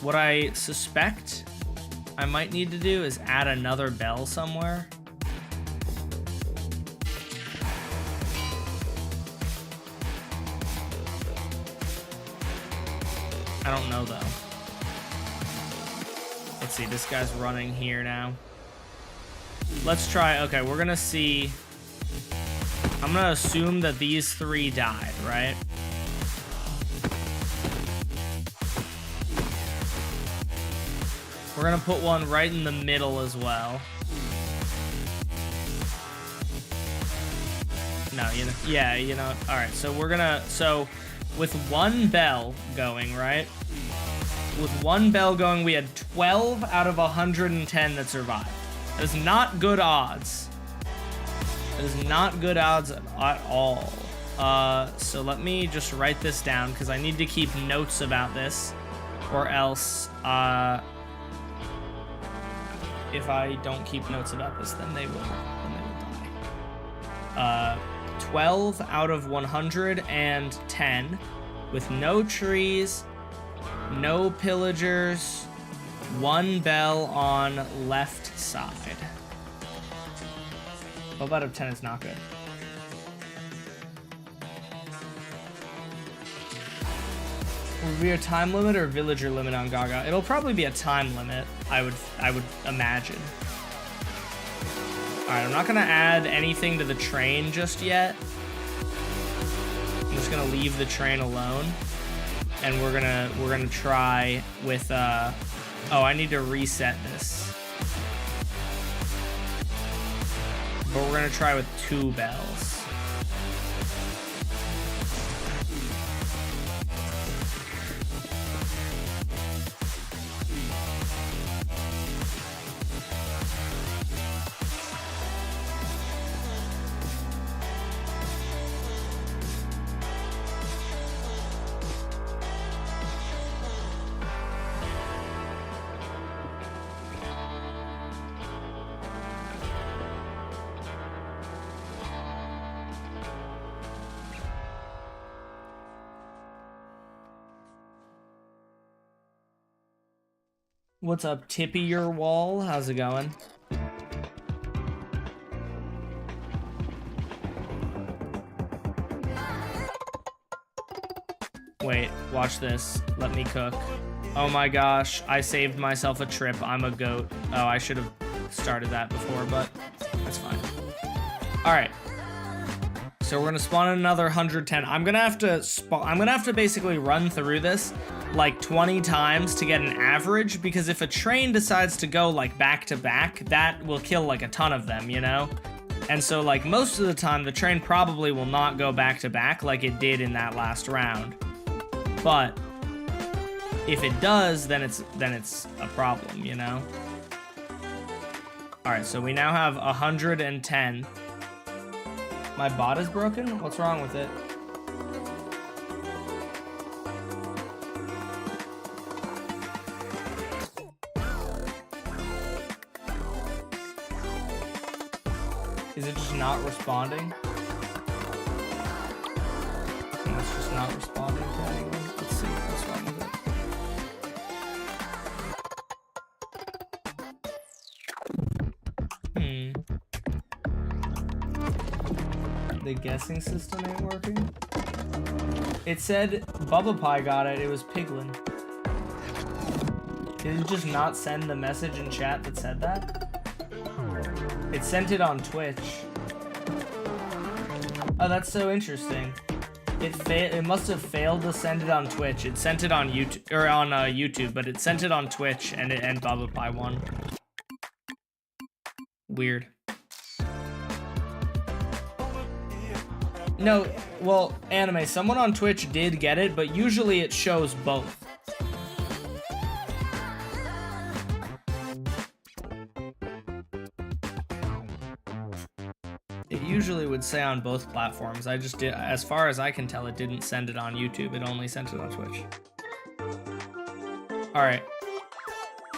[SPEAKER 1] What I suspect I might need to do is add another bell somewhere. I don't know, though. Let's see, this guy's running here now. Let's try, okay, we're gonna see. I'm gonna assume that these 3 died, right? We're gonna put one right in the middle as well. No, you know, yeah, you know, all right, so we're gonna, so with one bell going, right? With one bell going, we had 12 out of 110 that survived. That is not good odds. That is not good odds at all. So let me just write this down because I need to keep notes about this, or else, if I don't keep notes about this, then they will die. 12 out of 110 with no trees, no pillagers, 1 bell on left side. 12 out of 10 is not good. Will be a time limit or villager limit on Gaga? It'll probably be a time limit, I would imagine. All right, I'm not gonna add anything to the train just yet. I'm just gonna leave the train alone, and we're gonna try with oh, I need to reset this, but we're gonna try with 2 bells. What's up, Tippy your wall? How's it going? Wait, watch this. Let me cook. Oh my gosh, I saved myself a trip. I'm a goat. Oh, I should have started that before, but that's fine. All right. So we're gonna spawn in another 110. I'm gonna have to basically run through this like 20 times to get an average, because if a train decides to go like back to back, that will kill like a ton of them, you know? And so like most of the time the train probably will not go back to back like it did in that last round. But if it does, then it's a problem, you know? All right, so we now have 110. My bot is broken? What's wrong with it? Is it just not responding? It's just not responding to anyone. Let's see what's wrong with it. The guessing system ain't working. It said Bubba Pie got it. It was Piglin. Did it just not send the message in chat that said that? It sent it on Twitch. Oh, that's so interesting. It must have failed to send it on Twitch. It sent it on YouTube or on YouTube, but it sent it on Twitch and Bubba Pie won. Weird. No, well, Anime, someone on Twitch did get it, but usually it shows both. It usually would say on both platforms. I just did, as far as I can tell, it didn't send it on YouTube. It only sent it on Twitch. All right.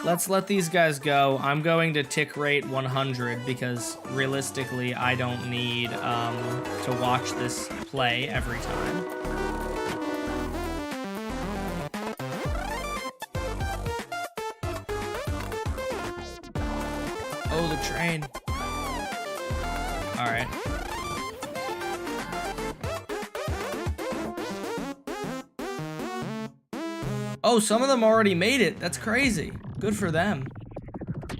[SPEAKER 1] Let's let these guys go. I'm going to tick rate 100 because realistically, I don't need to watch this play every time. Oh, the train. All right. Oh, some of them already made it. That's crazy. Good for them.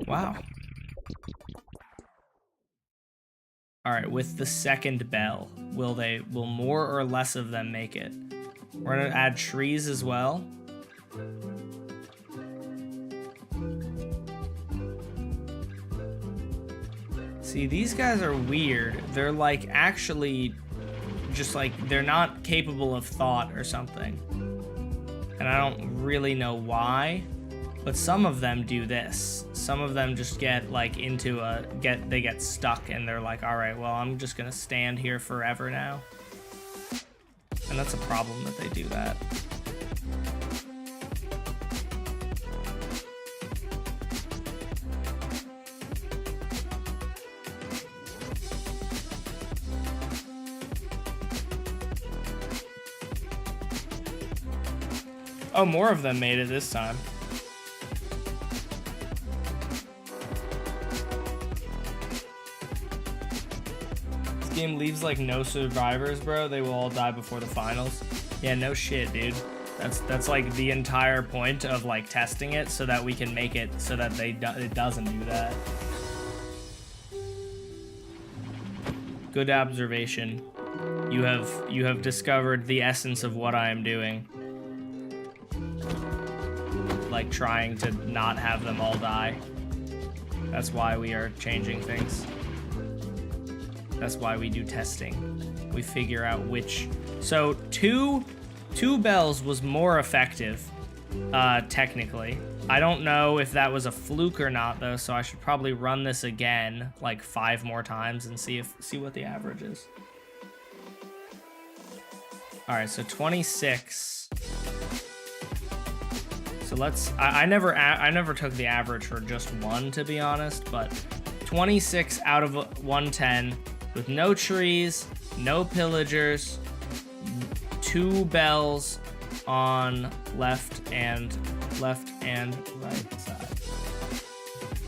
[SPEAKER 1] Wow. All right, with the second bell, will more or less of them make it? We're gonna add trees as well. See, these guys are weird. They're like actually just like, they're not capable of thought or something. And I don't really know why, but some of them do this. Some of them just get like they get stuck and they're like, all right, well, I'm just gonna stand here forever now. And that's a problem that they do that. Oh, more of them made it this time. This game leaves like no survivors, bro. They will all die before the finals. Yeah, no shit, dude. That's like the entire point of like testing it so that we can make it so that it doesn't do that. Good observation. You have discovered the essence of what I am doing. Like trying to not have them all die. That's why we are changing things. That's why we do testing. We figure out which. So two bells was more effective, technically. I don't know if that was a fluke or not though, so I should probably run this again like 5 more times and see what the average is. All right, so 26. So I never took the average for just one, to be honest, but 26 out of 110 with no trees, no pillagers, 2 bells on left and right side.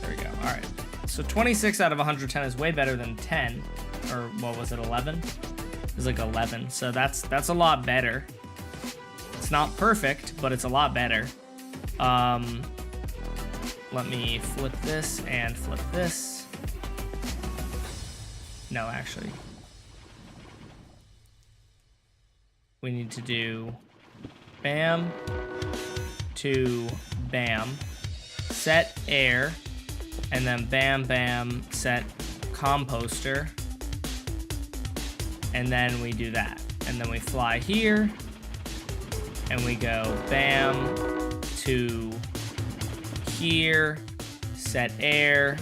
[SPEAKER 1] There we go. All right. So 26 out of 110 is way better than 10, or what was it, 11? It was like 11. So that's a lot better. It's not perfect, but it's a lot better. Let me flip this and flip this. No, actually. We need to do bam to bam, set air, and then bam, bam, set composter. And then we do that. And then we fly here, and we go bam to here, set air,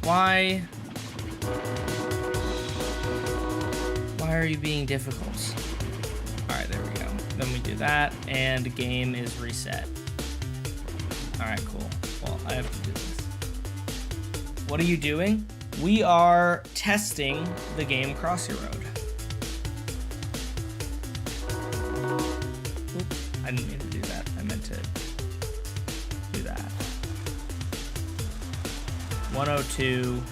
[SPEAKER 1] why are you being difficult? All right, there we go. Then we do that, and game is reset. All right, cool. Well, I have to do this. What are you doing? We are testing the game CROSSY ROAD. Oops, I didn't mean to do that. I meant to do that. 102.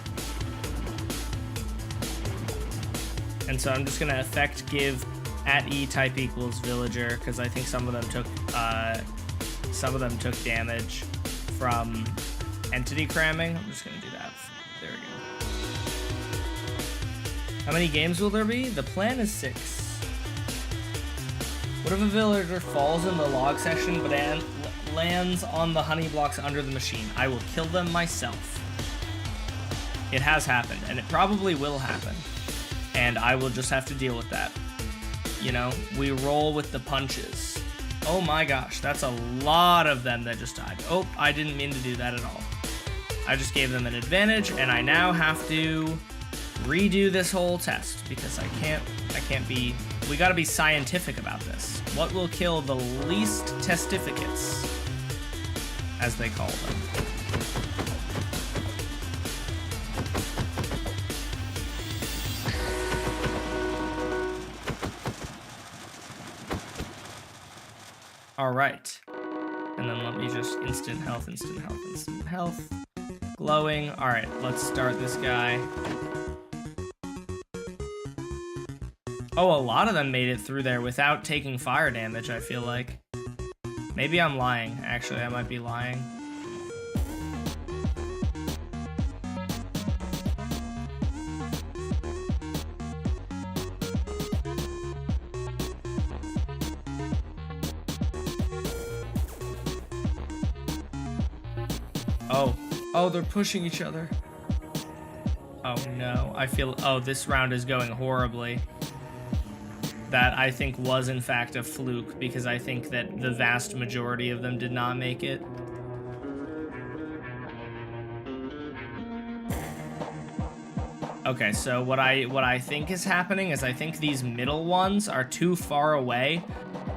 [SPEAKER 1] And so I'm just gonna effect give at e type equals villager, because I think some of them took damage from entity cramming. I'm just gonna do that. There we go. How many games will there be? The plan is 6. What if a villager falls in the log section but lands on the honey blocks under the machine? I will kill them myself. It has happened, and it probably will happen. And I will just have to deal with that. You know, we roll with the punches. Oh my gosh, that's a lot of them that just died. Oh, I didn't mean to do that at all. I just gave them an advantage, and I now have to redo this whole test because I can't be, we gotta be scientific about this. What will kill the least testificates, as they call them? All right, and then let me just instant health, glowing. All right, let's start this guy. Oh, a lot of them made it through there without taking fire damage, I feel like. Maybe I'm lying. Actually, I might be lying. Oh, they're pushing each other. Oh no, I feel, oh, this round is going horribly. That I think was in fact a fluke, because I think that the vast majority of them did not make it. Okay, so what I think is happening is I think these middle ones are too far away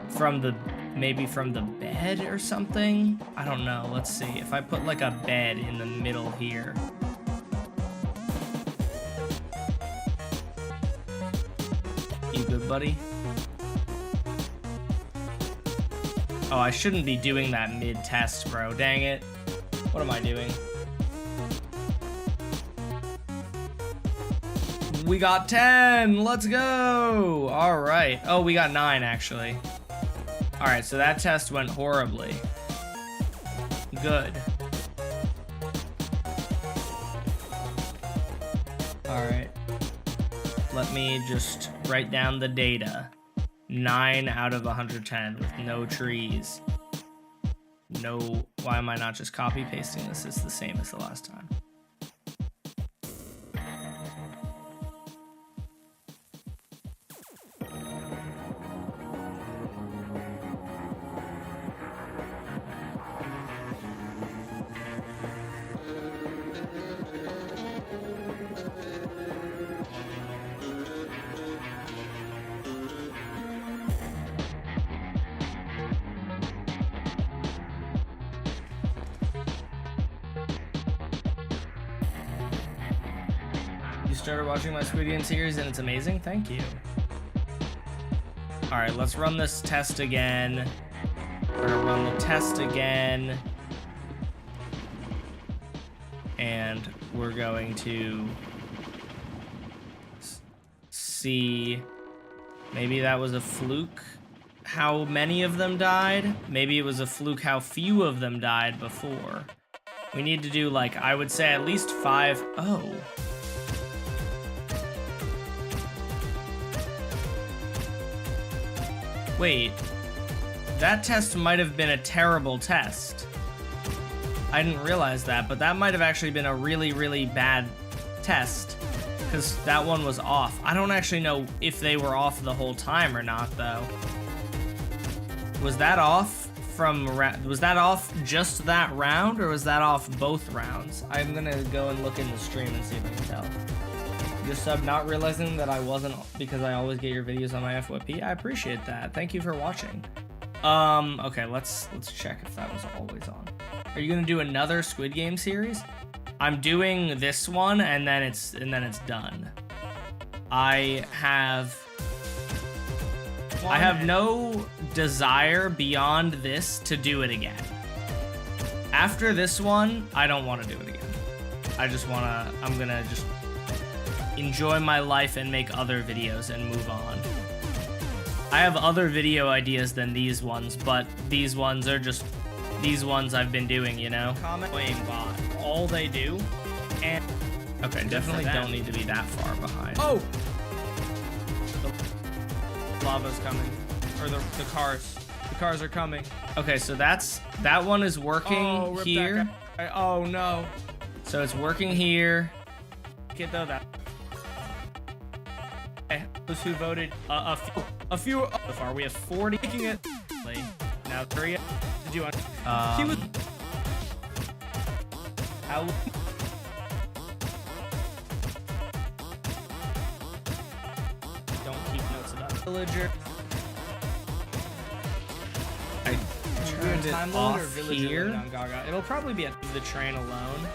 [SPEAKER 1] from the, maybe from the bed or something. I don't know. Let's see. If I put like a bed in the middle here. You good, buddy? Oh, I shouldn't be doing that mid-test, bro. Dang it. What am I doing? We got 10. Let's go. All right. Oh, we got 9, actually. All right, so that test went horribly. Good. All right. Let me just write down the data. 9 out of 110 with no trees. No, why am I not just copy pasting this? It's the same as the last time. Started watching my Squid Game series and it's amazing. Thank you. All right, let's run this test again. We're gonna run the test again. And we're going to see, maybe that was a fluke how many of them died. Maybe it was a fluke how few of them died before. We need to do, like, I would say at least 5. Oh. Wait, that test might have been a terrible test. I didn't realize that, but that might have actually been a really, really bad test, because that one was off. I don't actually know if they were off the whole time or not, though. Was that off from, was that off just that round, or was that off both rounds? I'm gonna go and look in the stream and see if I can tell. Your sub not realizing that I wasn't, because I always get your videos on my FYP. I appreciate that. Thank you for watching. Okay, let's check if that was always on. Are you gonna do another Squid Game series? I'm doing this one and then it's done. I have no desire beyond this to do it again. After this one, I don't want to do it again. I'm gonna just enjoy my life and make other videos and move on. I have other video ideas than these ones, but these ones are just these ones I've been doing, you know? Comment bot. All they do, and okay, definitely don't need to be that far behind. Oh! The lava's coming. Or the cars. The cars are coming. Okay, so that one is working here. Oh no. So it's working here. Get though that. Okay, those who voted a few so far. We have 40 making it. Now 3. Did you he was how don't keep notes about villager. I turned it off here. It'll probably be at the train alone.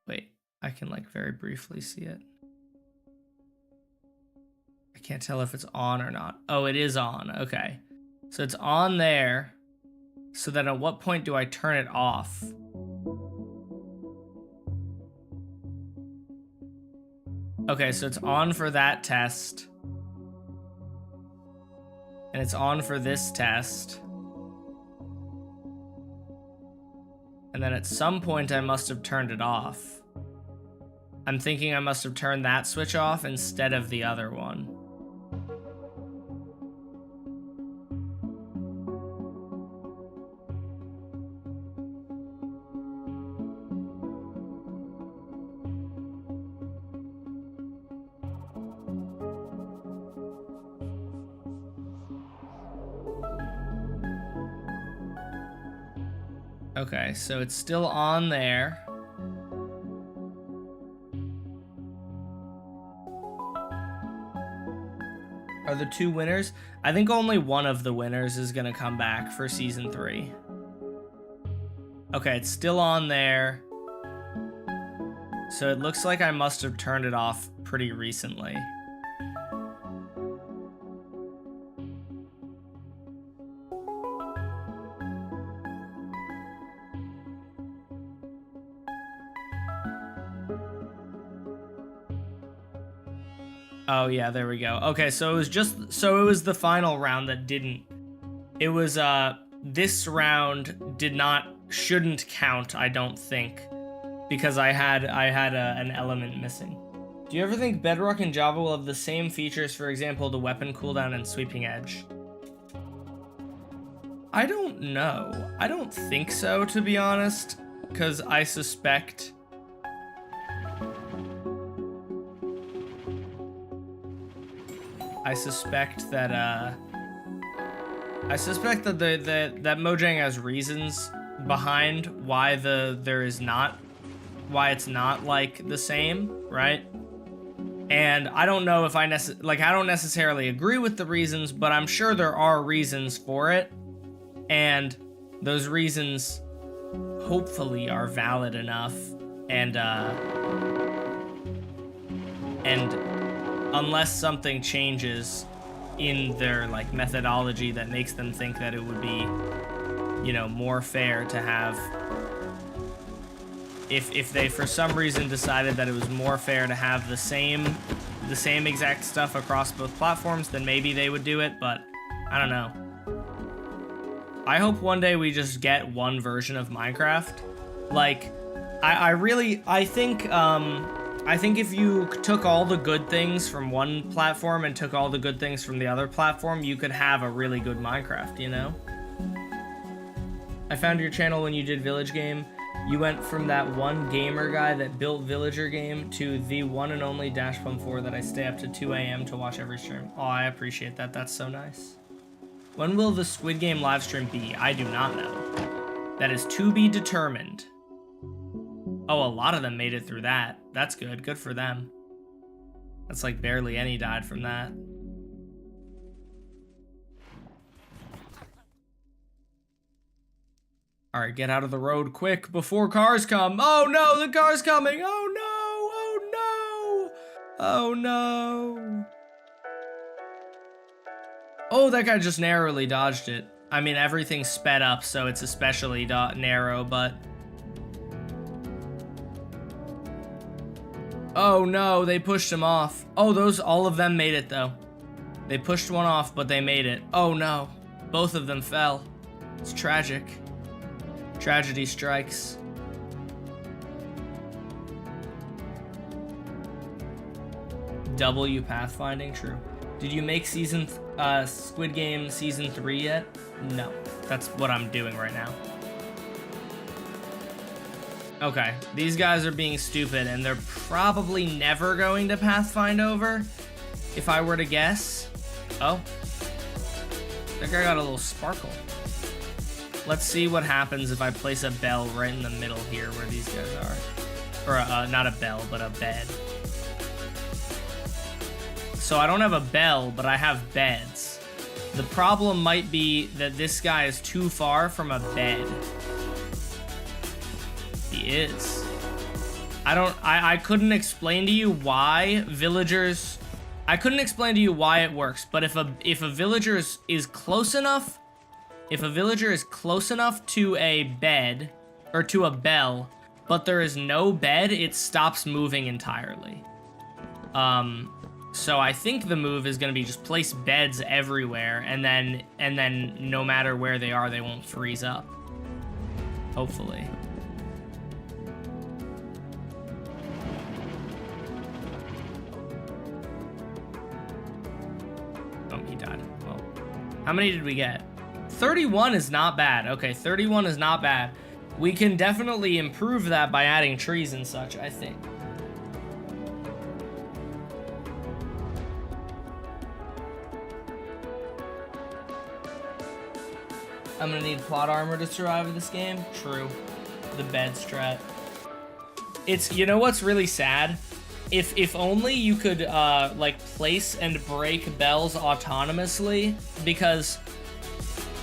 [SPEAKER 1] Wait, I can like very briefly see it. I can't tell if it's on or not. Oh, it is on. Okay. So it's on there. So then at what point do I turn it off? Okay, so it's on for that test. And it's on for this test. And then at some point I must have turned it off. I'm thinking I must have turned that switch off instead of the other one. Okay, so it's still on there. Are the 2 winners? I think only one of the winners is gonna come back for season 3. Okay, it's still on there. So it looks like I must have turned it off pretty recently. Oh yeah, there we go. Okay, so it was the final round that didn't. It was this round shouldn't count, I don't think, because I had an element missing. Do you ever think Bedrock and Java will have the same features, for example, the weapon cooldown and sweeping edge? I don't know. I don't think so, to be honest, because I suspect that Mojang has reasons behind why it's not like the same, right? And I don't know if I don't necessarily agree with the reasons, but I'm sure there are reasons for it, and those reasons hopefully are valid enough, and unless something changes in their like methodology that makes them think that it would be, you know, more fair to have, if they for some reason decided that it was more fair to have the same exact stuff across both platforms, then maybe they would do it, but I don't know. I hope one day we just get one version of Minecraft. Like, I think if you took all the good things from one platform and took all the good things from the other platform, you could have a really good Minecraft, you know? I found your channel when you did Village Game. You went from that one gamer guy that built Villager Game to the one and only Dashbum4 that I stay up to 2 a.m. to watch every stream. Oh, I appreciate that. That's so nice. When will the Squid Game live stream be? I do not know. That is to be determined. Oh, a lot of them made it through that. That's good. Good for them. That's like barely any died from that. All right, get out of the road quick before cars come. Oh no, the car's coming. Oh no, oh no. Oh no. Oh, that guy just narrowly dodged it. I mean, everything's sped up, so it's especially narrow, but... Oh no, they pushed him off. Oh, all of them made it though. They pushed one off, but they made it. Oh no, both of them fell. It's tragic. Tragedy strikes. W pathfinding, true. Did you make Squid Game Season 3 yet? No, that's what I'm doing right now. Okay, these guys are being stupid, and they're probably never going to pathfind over, if I were to guess. Oh, that guy got a little sparkle. Let's see what happens if I place a bell right in the middle here where these guys are. Or not a bell, but a bed. So I don't have a bell, but I have beds. The problem might be that this guy is too far from a bed. He is. I couldn't explain to you why villagers... I couldn't explain to you why it works, but if a villager is close enough... If a villager is close enough to a bed, or to a bell, but there is no bed, it stops moving entirely. So I think the move is going to be just place beds everywhere, and then no matter where they are, they won't freeze up. Hopefully. Oh, he died. Well, how many did we get? 31 is not bad. Okay, 31 is not bad. We can definitely improve that by adding trees and such, I think. I'm gonna need plot armor to survive this game. True. The bed strat. It's, you know what's really sad? If only you could like place and break bells autonomously, because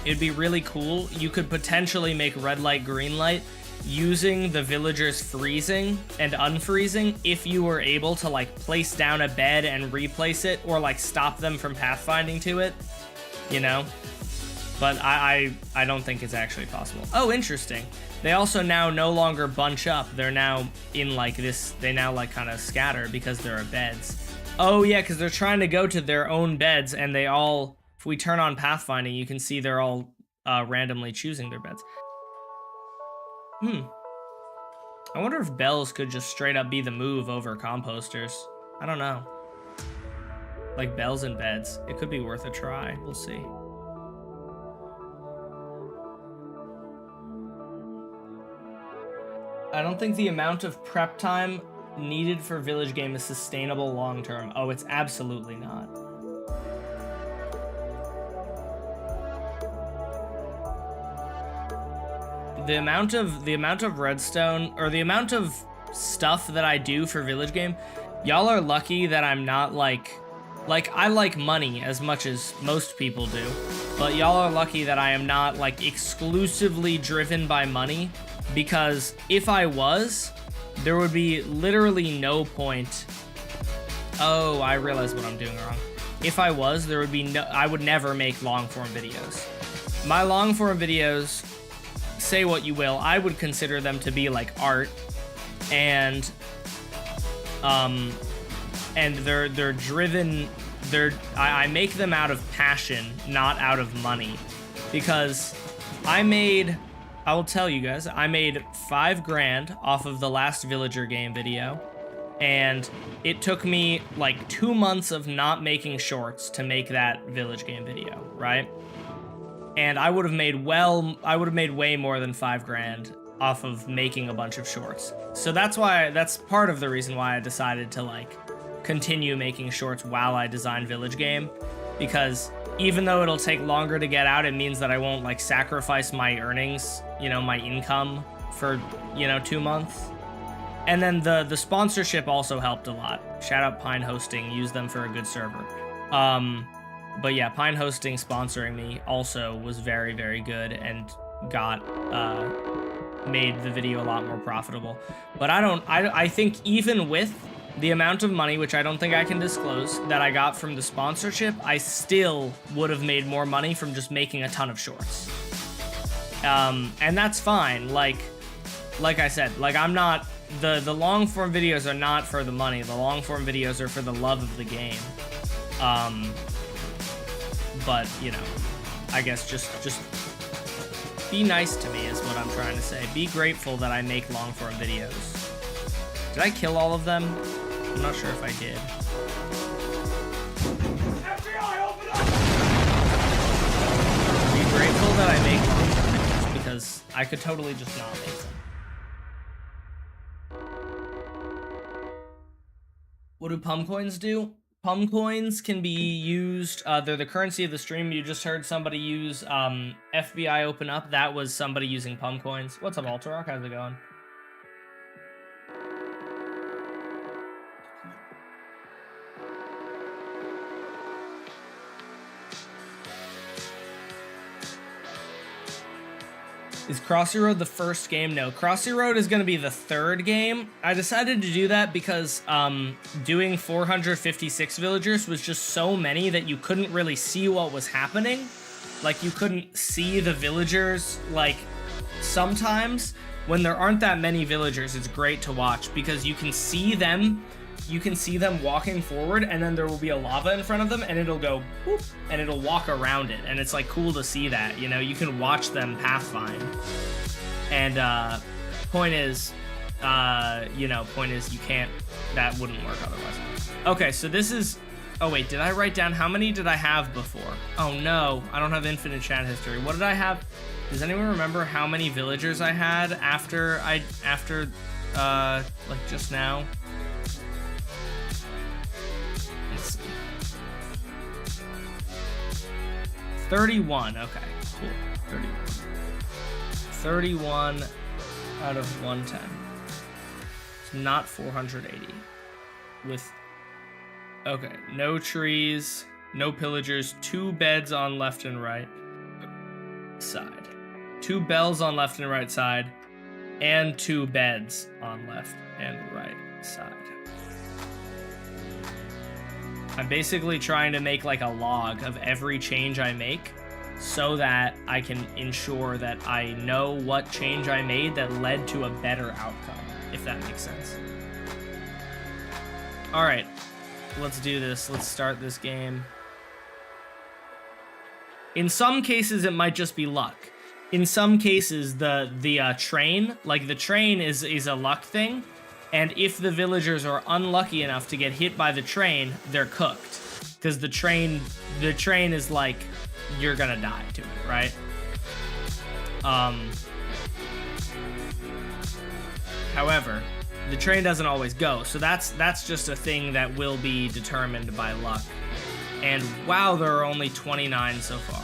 [SPEAKER 1] it'd be really cool. You could potentially make red light, green light using the villagers freezing and unfreezing if you were able to like place down a bed and replace it, or like stop them from pathfinding to it, you know? But I don't think it's actually possible. Oh, interesting. They also now no longer bunch up. They're now in like this, they now like kind of scatter because there are beds. Oh yeah, because they're trying to go to their own beds, and they all, if we turn on pathfinding, you can see they're all randomly choosing their beds. I wonder if bells could just straight up be the move over composters. I don't know. Like bells and beds. It could be worth a try. We'll see. I don't think the amount of prep time needed for village game is sustainable long term. Oh, it's absolutely not. The amount of redstone, or the amount of stuff that I do for village game, y'all are lucky that I'm not like I like money as much as most people do, but y'all are lucky that I am not like exclusively driven by money, because if I was, there would be literally no point. Oh, I realize what I'm doing wrong. If I was, there would be no, I would never make long form videos. My long form videos, say what you will, I would consider them to be like art, and they're driven, I make them out of passion, not out of money, because I will tell you guys, I made 5 grand off of the last villager game video, and it took me like 2 months of not making shorts to make that village game video, right? And I would have made way more than 5 grand off of making a bunch of shorts. So that's part of the reason why I decided to like continue making shorts while I design village game, because even though it'll take longer to get out, it means that I won't like sacrifice my earnings, you know, my income for, you know, 2 months. And then the sponsorship also helped a lot. Shout out Pine Hosting, use them for a good server. But yeah, Pine Hosting sponsoring me also was very, very good, and made the video a lot more profitable. But I think even with the amount of money, which I don't think I can disclose, that I got from the sponsorship, I still would have made more money from just making a ton of shorts. And that's fine. Like I said, like I'm not, the long form videos are not for the money. The long form videos are for the love of the game. But you know, I guess just be nice to me is what I'm trying to say. Be grateful that I make long form videos. Did I kill all of them? I'm not sure if I did. FBI, open up! Be grateful that I make long form videos because I could totally just not make them. What do pum coins do? Pum coins can be used, they're the currency of the stream. You just heard somebody use FBI open up. That was somebody using pum coins. What's up, Alterock? How's it going? Is CROSSY ROAD the first game? No, CROSSY ROAD is going to be the third game. I decided to do that because doing 456 villagers was just so many that you couldn't really see what was happening. Like, you couldn't see the villagers. Like, sometimes when there aren't that many villagers, it's great to watch because you can see them. You can see them walking forward, and then there will be a lava in front of them, and it'll go boop, and it'll walk around it, and it's like cool to see that. You know, you can watch them pathfind. And point is, you can't. That wouldn't work otherwise. Okay, so this is. Oh wait, did I write down how many did I have before? Oh no, I don't have infinite chat history. What did I have? Does anyone remember how many villagers I had after like just now? 31, okay, cool, 31. 31 out of 110. It's not 480. With, okay, no trees, no pillagers, 2 beds on left and right side. 2 bells on left and right side, and 2 beds on left and right side. I'm basically trying to make like a log of every change I make so that I can ensure that I know what change I made that led to a better outcome, if that makes sense. All right, let's do this. Let's start this game. In some cases, it might just be luck. In some cases, the train, like the train is a luck thing. And if the villagers are unlucky enough to get hit by the train, they're cooked. Because the train is like, you're gonna die to it, right? However, the train doesn't always go, so that's just a thing that will be determined by luck. And wow, there are only 29 so far.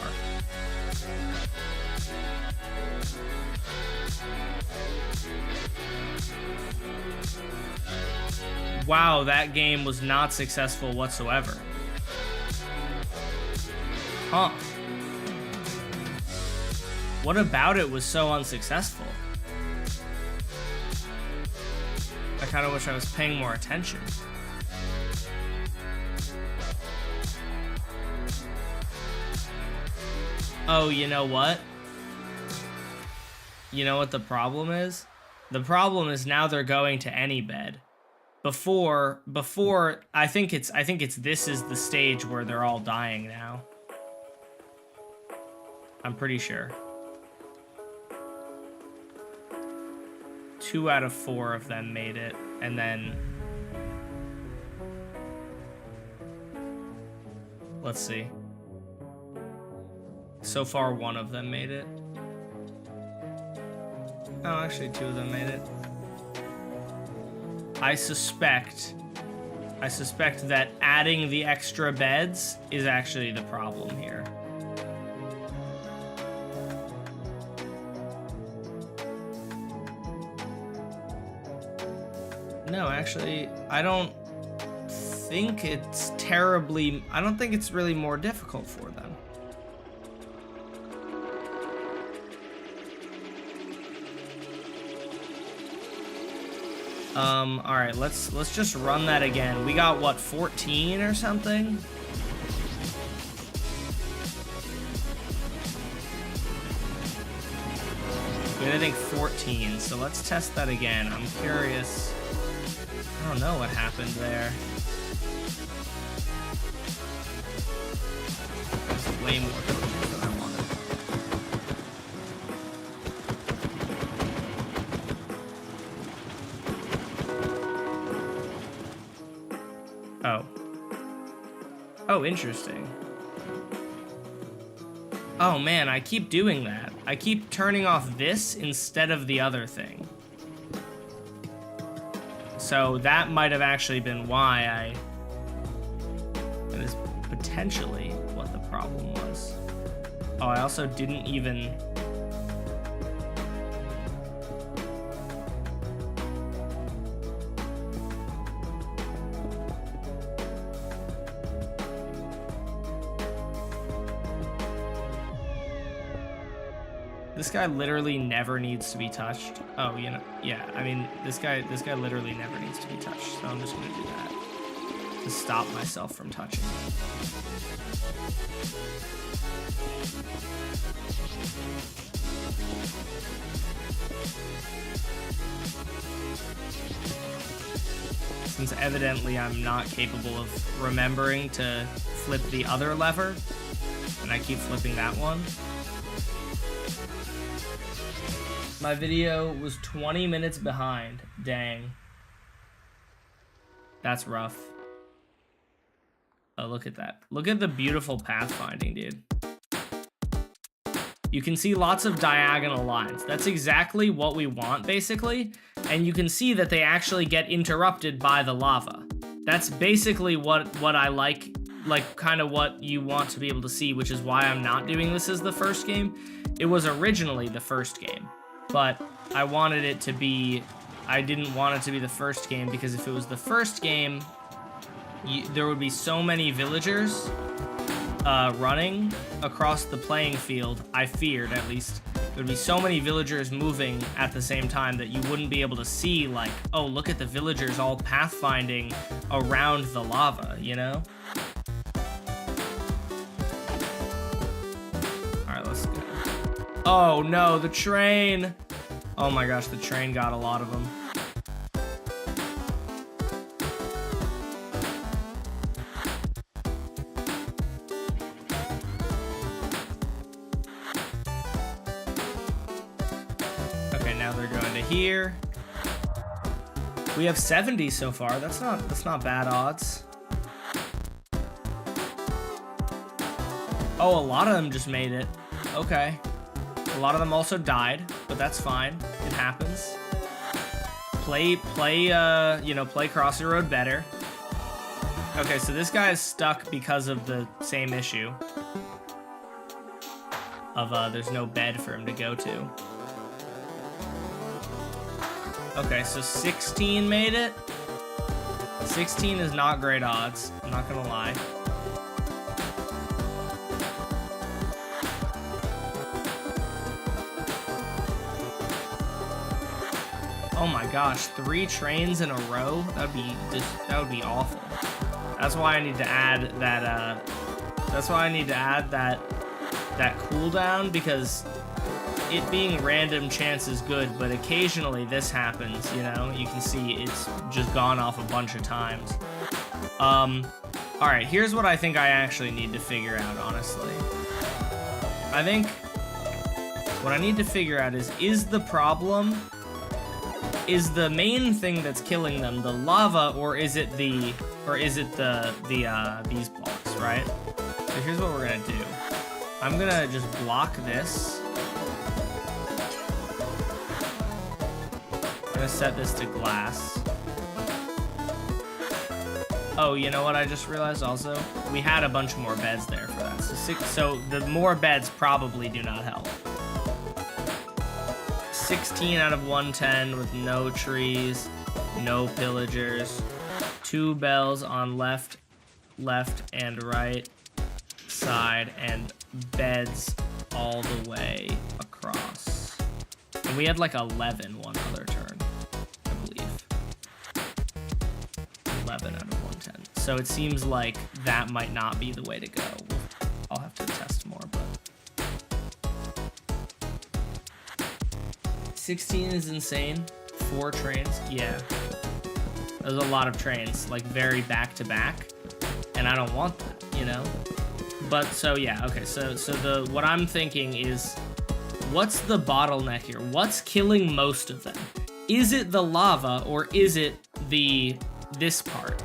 [SPEAKER 1] Wow, that game was not successful whatsoever. Huh. What about it was so unsuccessful? I kind of wish I was paying more attention. Oh, you know what? You know what the problem is? The problem is now they're going to any bed. Before, I think it's this is the stage where they're all dying now. I'm pretty sure. 2 out of 4 of them made it, and then let's see. So far, 1 of them made it. Oh, actually, 2 of them made it. I suspect that adding the extra beds is actually the problem here. No, actually, I don't think it's terribly... I don't think it's really more difficult for them. All right, let's just run that again. We got what, 14 or something? We had, I think, 14. So let's test that again. I'm curious. I don't know what happened there. There's way more villagers than I wanted. Oh. Oh, interesting. Oh man, I keep doing that. I keep turning off this instead of the other thing. So that might have actually been why that is potentially what the problem was. Oh, I also didn't even... This guy literally never needs to be touched. Oh, you know, yeah, I mean, this guy literally never needs to be touched, so I'm just gonna do that to stop myself from touching it. Since evidently I'm not capable of remembering to flip the other lever, and I keep flipping that one. My video was 20 minutes behind. Dang. That's rough. Oh, look at that. Look at the beautiful pathfinding, dude. You can see lots of diagonal lines. That's exactly what we want, basically. And you can see that they actually get interrupted by the lava. That's basically what I like kind of what you want to be able to see, which is why I'm not doing this as the first game. It was originally the first game. But I wanted it to be, I didn't want it to be the first game because if it was the first game, there would be so many villagers running across the playing field. I feared, at least, there would be so many villagers moving at the same time that you wouldn't be able to see, like, oh, look at the villagers all pathfinding around the lava, you know? All right, let's go. Oh no, the train! Oh my gosh, the train got a lot of them. Okay, now they're going to here. We have 70 so far. That's not bad odds. Oh, a lot of them just made it. Okay. A lot of them also died, but that's fine. It happens. Play CROSSY ROAD better. Okay, so this guy is stuck because of the same issue of there's no bed for him to go to. Okay, so 16 made it. 16 is not great odds, I'm not gonna lie. Oh my gosh, 3 trains in a row? That would be awful. That's why I need to add that that cooldown, because it being random chance is good, but occasionally this happens, you know? You can see it's just gone off a bunch of times. Alright, here's what I think I actually need to figure out, honestly. I think what I need to figure out is the problem, is the main thing that's killing them the lava, or is it these blocks, right? So here's what we're gonna do. I'm gonna just block this. I'm gonna set this to glass. Oh, you know what I just realized also? We had a bunch more beds there for that. So the more beds probably do not help. 16 out of 110 with no trees, no pillagers, 2 bells on left and right side, and beds all the way across. And we had like 11 one other turn, I believe. 11 out of 110. So it seems like that might not be the way to go. I'll have to test more, but 16 is insane. 4 trains, yeah. There's a lot of trains, like very back to back, and I don't want that, you know? But so yeah, okay, so what I'm thinking is, what's the bottleneck here? What's killing most of them? Is it the lava or is it this part?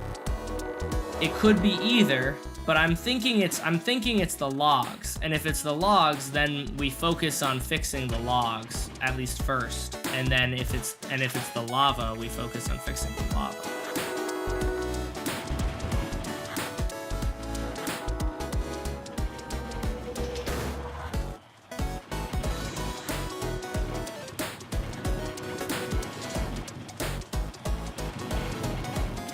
[SPEAKER 1] It could be either, but I'm thinking it's the logs. And if it's the logs, then we focus on fixing the logs at least first, and then if it's the lava, we focus on fixing the lava.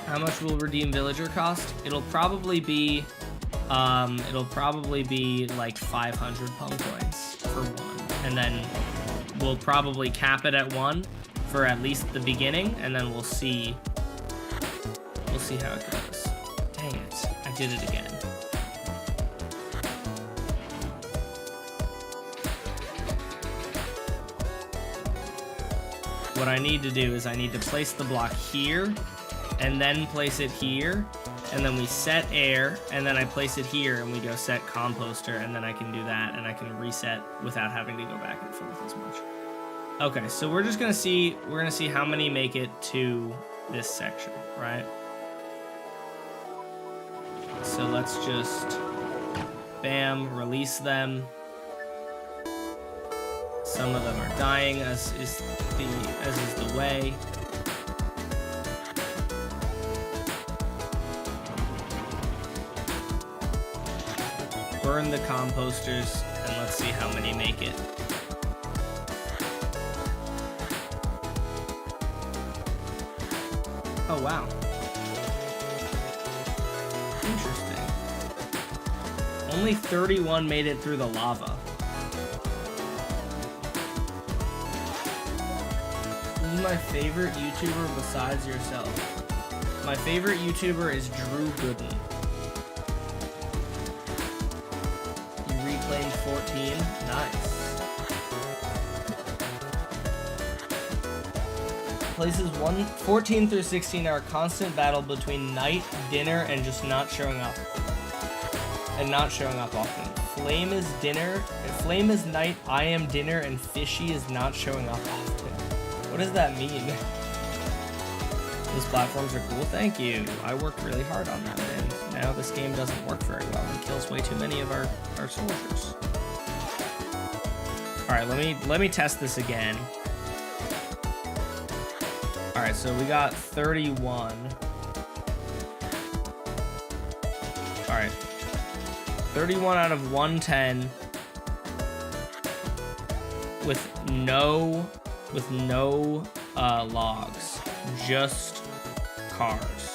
[SPEAKER 1] How much will Redeem Villager cost? It'll probably be like 500 Pung coins for one, and then we'll probably cap it at 1 for at least the beginning, and then we'll see how it goes. Dang it, I did it again. What I need to do is I need to place the block here, and then place it here, and then we set air, and then I place it here, and we go set composter, and then I can do that, and I can reset without having to go back and forth as much. Okay, so we're gonna see how many make it to this section, right? So let's just bam, release them. Some of them are dying, as is the way. Burn the composters, and let's see how many make it. Oh, wow. Interesting. Only 31 made it through the lava. Who's my favorite YouTuber besides yourself? My favorite YouTuber is Drew Gooden. 14, nice. Places 14 through 16 are a constant battle between night, dinner, and just not showing up. And not showing up often. Flame is dinner, flame is night, I am dinner, and fishy is not showing up often. What does that mean? Those platforms are cool, thank you. I worked really hard on them, and now this game doesn't work very well and kills way too many of our soldiers. Alright, let me test this again. Alright, so we got 31. Alright. 31 out of 110 with no logs. Just cars.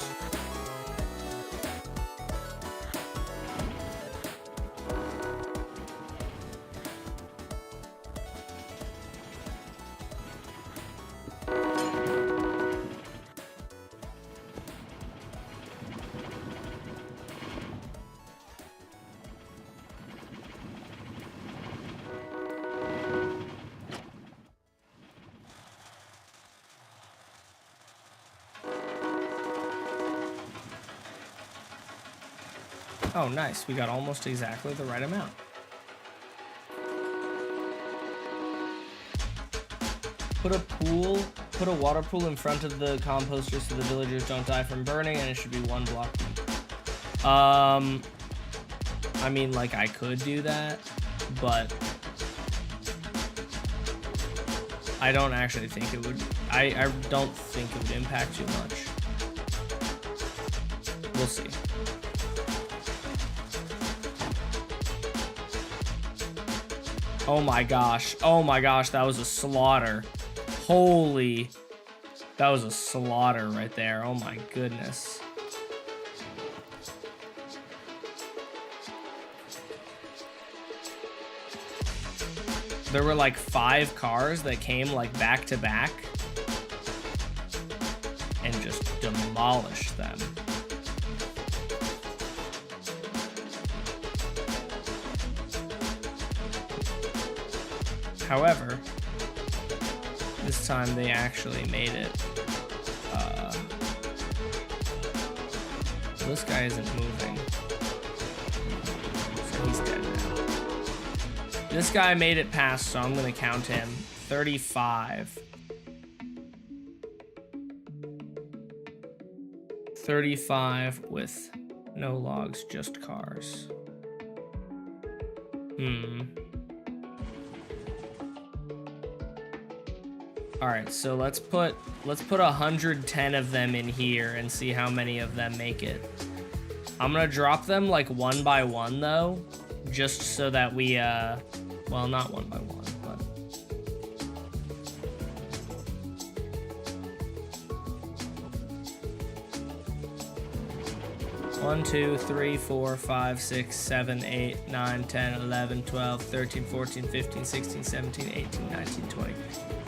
[SPEAKER 1] Oh, nice. We got almost exactly the right amount. Put a water pool in front of the composter so the villagers don't die from burning, and it should be 1 block. I mean, like, I could do that, but I don't actually think it would. I don't think it would impact too much. We'll see. Oh my gosh, that was a slaughter. Holy, that was a slaughter right there. Oh my goodness. There were like 5 cars that came like back to back and just demolished them. However, this time they actually made it. This guy isn't moving. So he's dead now. This guy made it past, so I'm gonna count him. 35. 35 with no logs, just cars. All right, so let's put 110 of them in here and see how many of them make it. I'm gonna drop them like one by one though, just so that we well, not one by one, but 1, 2, 3, 4, 5, 6, 7, 8, 9, 10, 11, 12, 13, 14, 15, 16, 17, 18, 19, 20,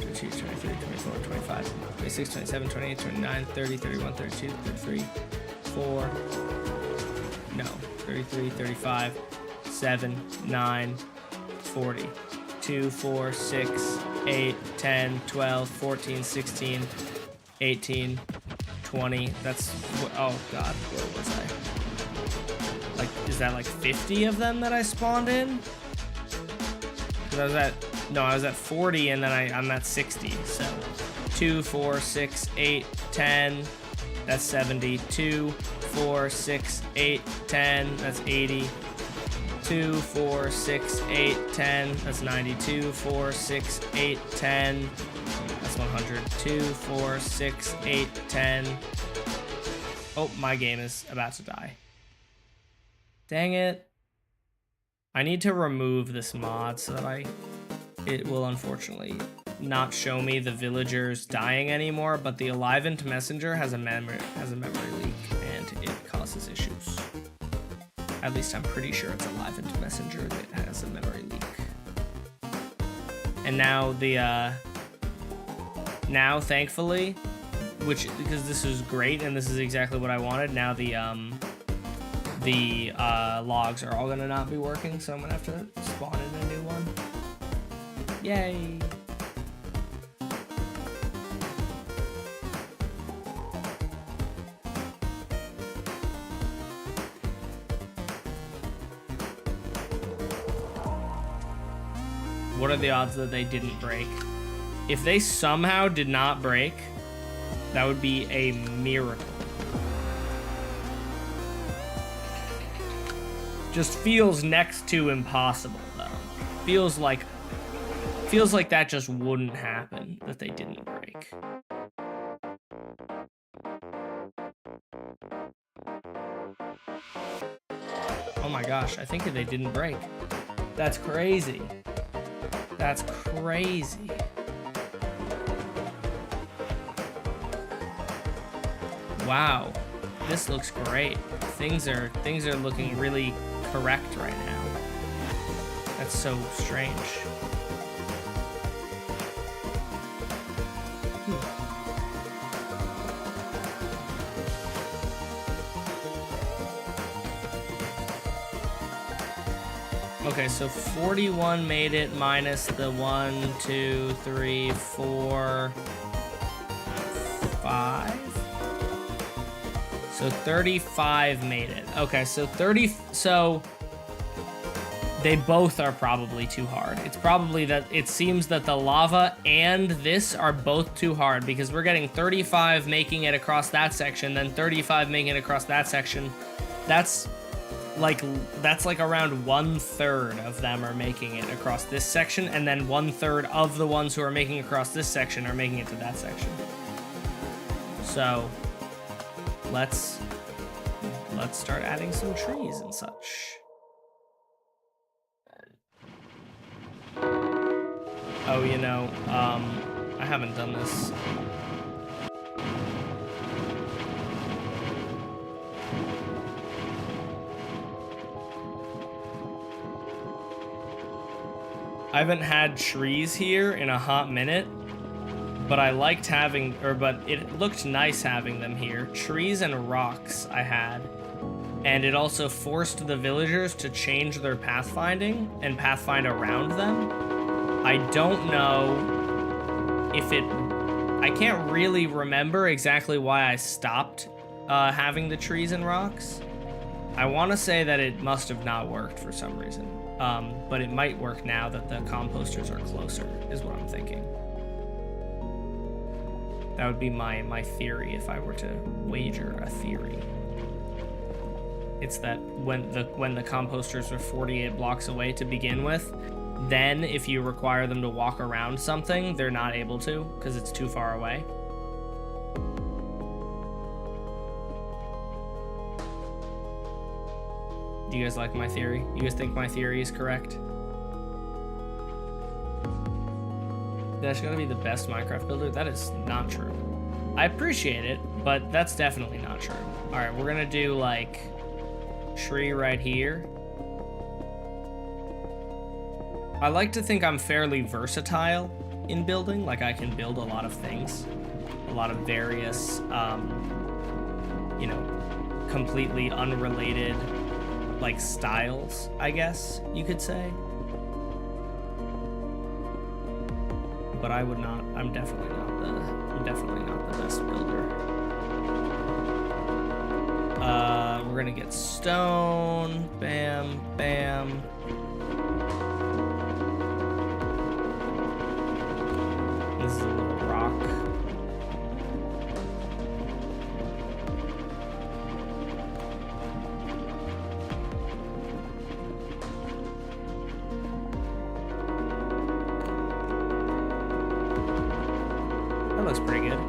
[SPEAKER 1] 22, 23, 24, 25, 26, 27, 28, 29, 30, 31, 32, 33, 4, no, 33, 35, 7, 9, 40, 2, 4, 6, 8, 10, 12, 14, 16, 18, 20, that's, oh god, where was I? Like, is that like 50 of them that I spawned in? Because I was at 40 and then I'm at 60, so 2, 4, 6, 8, 10, that's 70, 2, 4, 6, 8, 10, that's 80, 2, 4, 6, 8, 10, that's 92, 4, 6, 8, 10, that's 100, 2, 4, 6, 8, 10. Oh, my game is about to die. Dang it. I need to remove this mod so that it will unfortunately not show me the villagers dying anymore, but the Alivant messenger has a memory leak and it causes issues. At least I'm pretty sure it's Alivant messenger that has a memory leak. And now now thankfully, because this is great and this is exactly what I wanted, now the logs are all gonna not be working, so I'm gonna have to spawn in a new one. Yay! What are the odds that they didn't break? If they somehow did not break, that would be a miracle. Just feels next to impossible, though. Feels like that just wouldn't happen, that they didn't break. Oh my gosh, I think they didn't break. That's crazy. That's crazy. Wow, this looks great. Things are looking really correct right now. That's so strange. Okay, so 41 made it minus the 1, 2, 3, 4, 5. So 35 made it. Okay, so so they both are probably too hard. It's probably that it seems that the lava and this are both too hard, because we're getting 35 making it across that section, then 35 making it across that section. That's like around 1/3 of them are making it across this section, and then 1/3 of the ones who are making it across this section are making it to that section. So let's start adding some trees and such. Oh, you know, I haven't done this. I haven't had trees here in a hot minute, but I liked having, but it looked nice having them here. Trees and rocks I had. And it also forced the villagers to change their pathfinding and pathfind around them. I don't know if it... I can't really remember exactly why I stopped having the trees and rocks. I want to say that it must have not worked for some reason. But it might work now that the composters are closer, is what I'm thinking. That would be my theory if I were to wager a theory. It's that when the composters are 48 blocks away to begin with, then if you require them to walk around something, they're not able to because it's too far away. Do you guys like my theory? You guys think my theory is correct? That's gotta be the best Minecraft builder? That is not true. I appreciate it, but that's definitely not true. All right, we're gonna do like tree right here. I like to think I'm fairly versatile in building. Like I can build a lot of things, a lot of various, you know, completely unrelated like styles, I guess you could say. But I would not, I'm definitely not the best builder. We're gonna get stone, bam, bam. This is a little rock. That looks pretty good.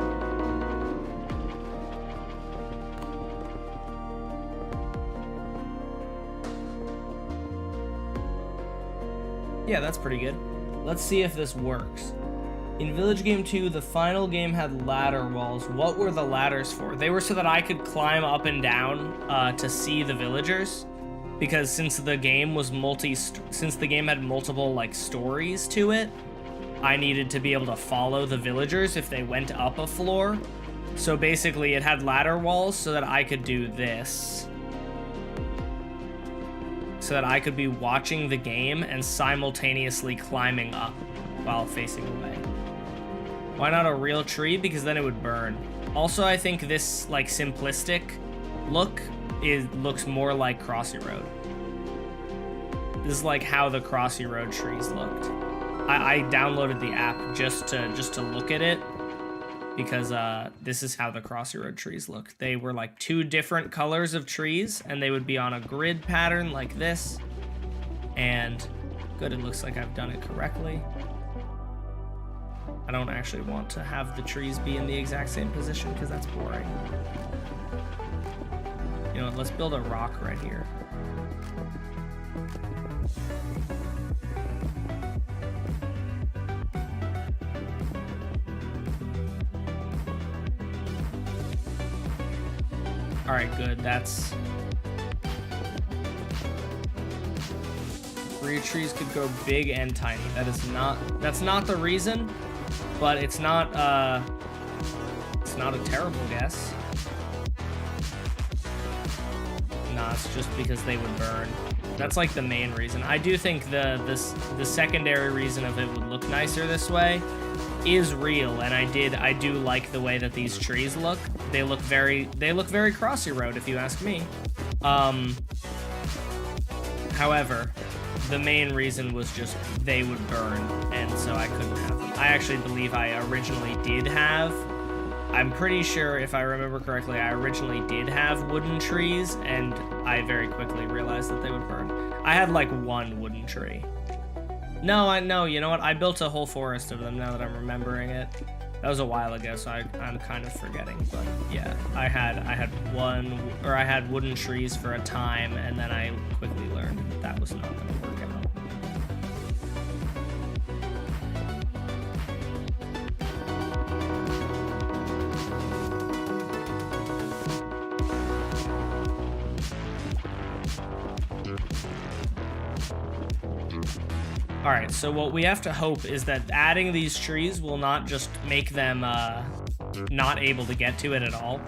[SPEAKER 1] Yeah, that's pretty good. Let's see if this works. In Village Game 2, the final game had ladder walls. What were the ladders for? They were so that I could climb up and down to see the villagers. Because since the game was since the game had multiple like stories to it, I needed to be able to follow the villagers if they went up a floor. So basically it had ladder walls so that I could do this. So that I could be watching the game and simultaneously climbing up while facing away. Why not a real tree? Because then it would burn. Also, I think this like simplistic look looks more like CROSSY ROAD. This is like how the CROSSY ROAD trees looked. I downloaded the app just to look at it because this is how the CROSSY ROAD trees look. They were like two different colors of trees and they would be on a grid pattern like this. And good, it looks like I've done it correctly. I don't actually want to have the trees be in the exact same position because that's boring. You know what, let's build a rock right here. All right, good, that's... Where your trees could grow big and tiny. That's not the reason, but it's not a terrible guess. Nah, it's just because they would burn. That's like the main reason. I do think the secondary reason of it would look nicer this way is real, and I do like the way that these trees look. They look very CROSSY ROAD if you ask me. However, the main reason was just they would burn, and so I couldn't have them. I actually believe I originally did have, I'm pretty sure if I remember correctly, I originally did have wooden trees, and I very quickly realized that they would burn. I had like one wooden tree. No, you know what? I built a whole forest of them now that I'm remembering it. That was a while ago, so I'm kind of forgetting, but yeah, I had wooden trees for a time, and then I quickly learned that was not going to work out. All right, so what we have to hope is that adding these trees will not just make them not able to get to it at all.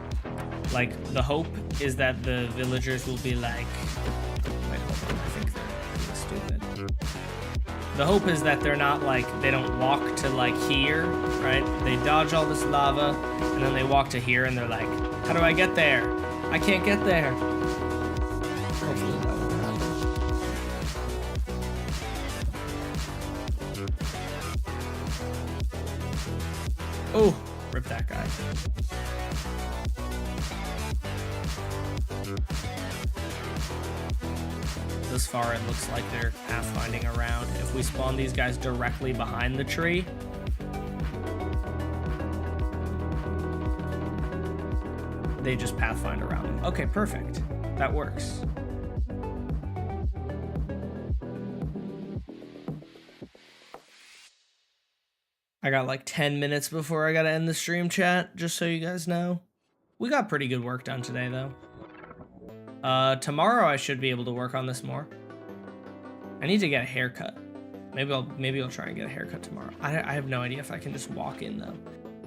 [SPEAKER 1] Like, the hope is that the villagers will be like, wait, hold on, I think they're stupid. The hope is that they're not like, they don't walk to like here, right? They dodge all this lava and then they walk to here and they're like, how do I get there? I can't get there. Hopefully that won't happen. Oh, rip that guy. This far, it looks like they're pathfinding around. If we spawn these guys directly behind the tree, they just pathfind around them. Okay, perfect. That works. I got like 10 minutes before I gotta end the stream, chat, just so you guys know. We got pretty good work done today, though. Tomorrow I should be able to work on this more. I need to get a haircut. Maybe I'll try and get a haircut tomorrow. I have no idea if I can just walk in, though.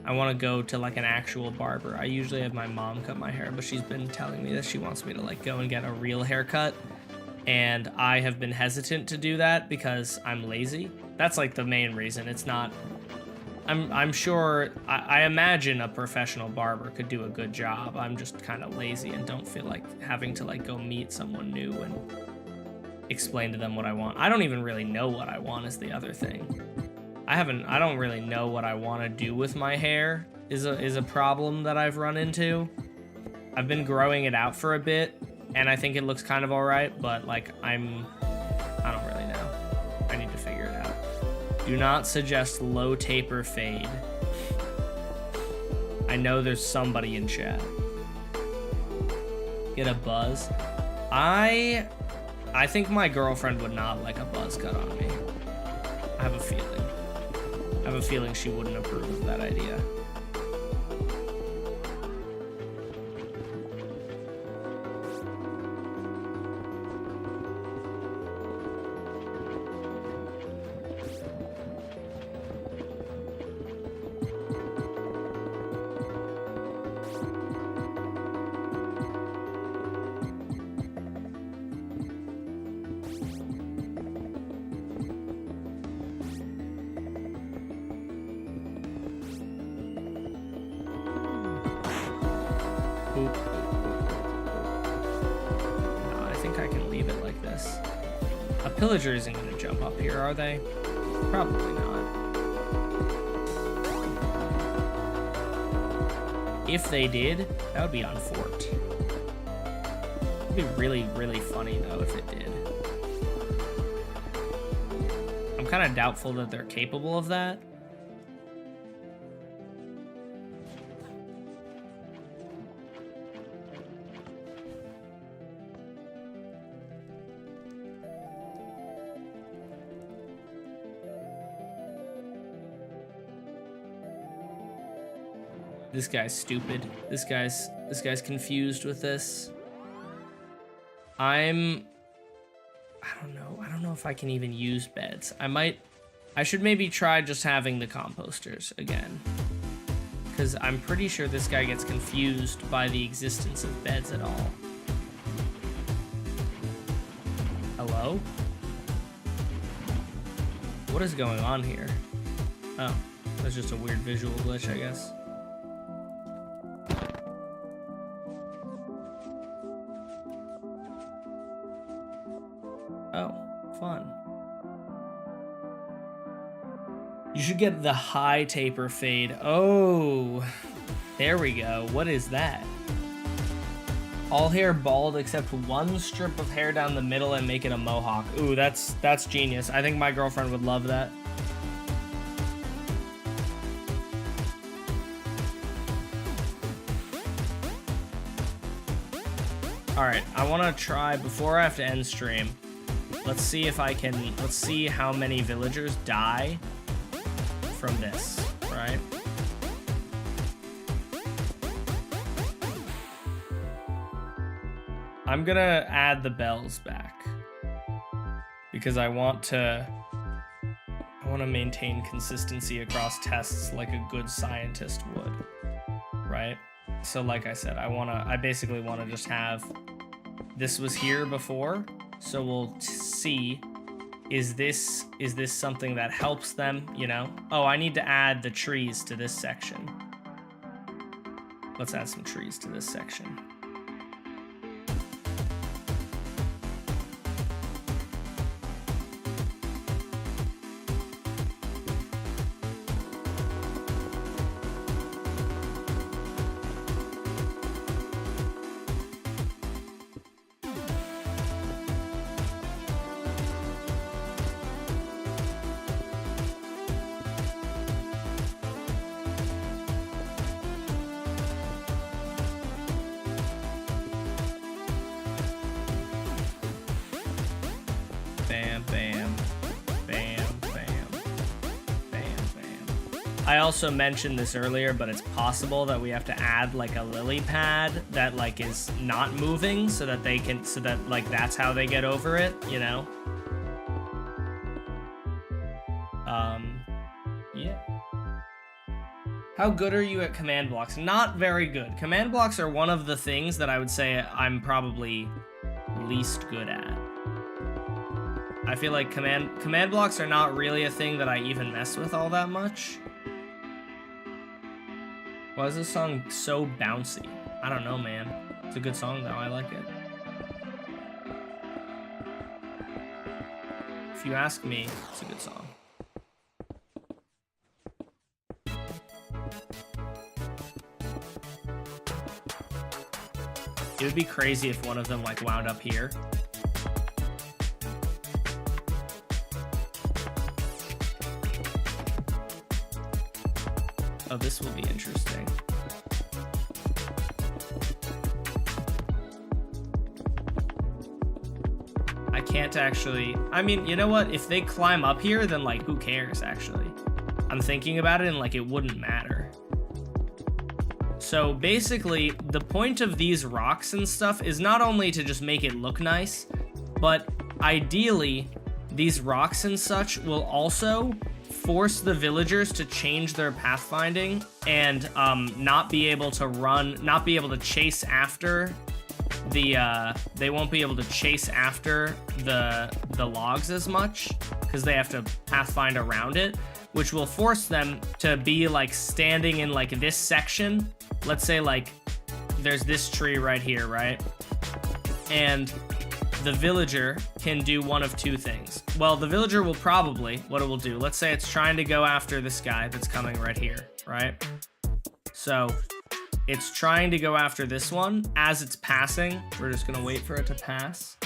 [SPEAKER 1] I want to go to like an actual barber. I usually have my mom cut my hair, but she's been telling me that she wants me to like go and get a real haircut. And I have been hesitant to do that because I'm lazy. That's like the main reason. It's not... I'm sure, I imagine a professional barber could do a good job. I'm just kind of lazy and don't feel like having to like go meet someone new and explain to them what I want. I don't even really know what I want is the other thing. I don't really know what I want to do with my hair is a problem that I've run into. I've been growing it out for a bit and I think it looks kind of all right, but like I don't really know. I need to figure it out. Do not suggest low taper fade. I know there's somebody in chat. Get a buzz. I think my girlfriend would not like a buzz cut on me. I have a feeling. I have a feeling she wouldn't approve of that idea. Pillager isn't going to jump up here, are they? Probably not. If they did, that would be on Fort. It would be really, really funny, though, if it did. I'm kind of doubtful that they're capable of that. This guy's stupid. This guy's confused with this. I don't know if I can even use beds. I should maybe try just having the composters again. Because I'm pretty sure this guy gets confused by the existence of beds at all. Hello? What is going on here? Oh, that's just a weird visual glitch, I guess. Oh, fun. You should get the high taper fade. Oh, there we go. What is that? All hair bald except one strip of hair down the middle and make it a mohawk. Ooh, that's genius. I think my girlfriend would love that. All right, I want to try, before I have to end stream, let's see how many villagers die from this, right? I'm gonna add the bells back because I want to maintain consistency across tests like a good scientist would, right? So like I said, I basically want to just have, this was here before, so we'll see is this something that helps them, you know? Oh, I need to add the trees to this section. Let's add some trees to this section. Bam, bam, bam, bam, bam, bam. I also mentioned this earlier, but it's possible that we have to add like a lily pad that like is not moving so that they can, so that like that's how they get over it, you know? Yeah. How good are you at command blocks? Not very good. Command blocks are one of the things that I would say I'm probably least good at. I feel like command blocks are not really a thing that I even mess with all that much. Why is this song so bouncy? I don't know, man. It's a good song though, I like it. If you ask me, it's a good song. It would be crazy if one of them like wound up here. Oh, this will be interesting. I can't actually... I mean, you know what? If they climb up here, then, like, who cares, actually? I'm thinking about it, and, like, it wouldn't matter. So, basically, the point of these rocks and stuff is not only to just make it look nice, but ideally, these rocks and such will also force the villagers to change their pathfinding and not be able to chase after the they won't be able to chase after the logs as much because they have to pathfind around it, which will force them to be like standing in like this section. Let's say like there's this tree right here, right? And the villager can do one of two things. Well, the villager will probably, what it will do, let's say it's trying to go after this guy that's coming right here, right? So it's trying to go after this one as it's passing. We're just gonna wait for it to pass.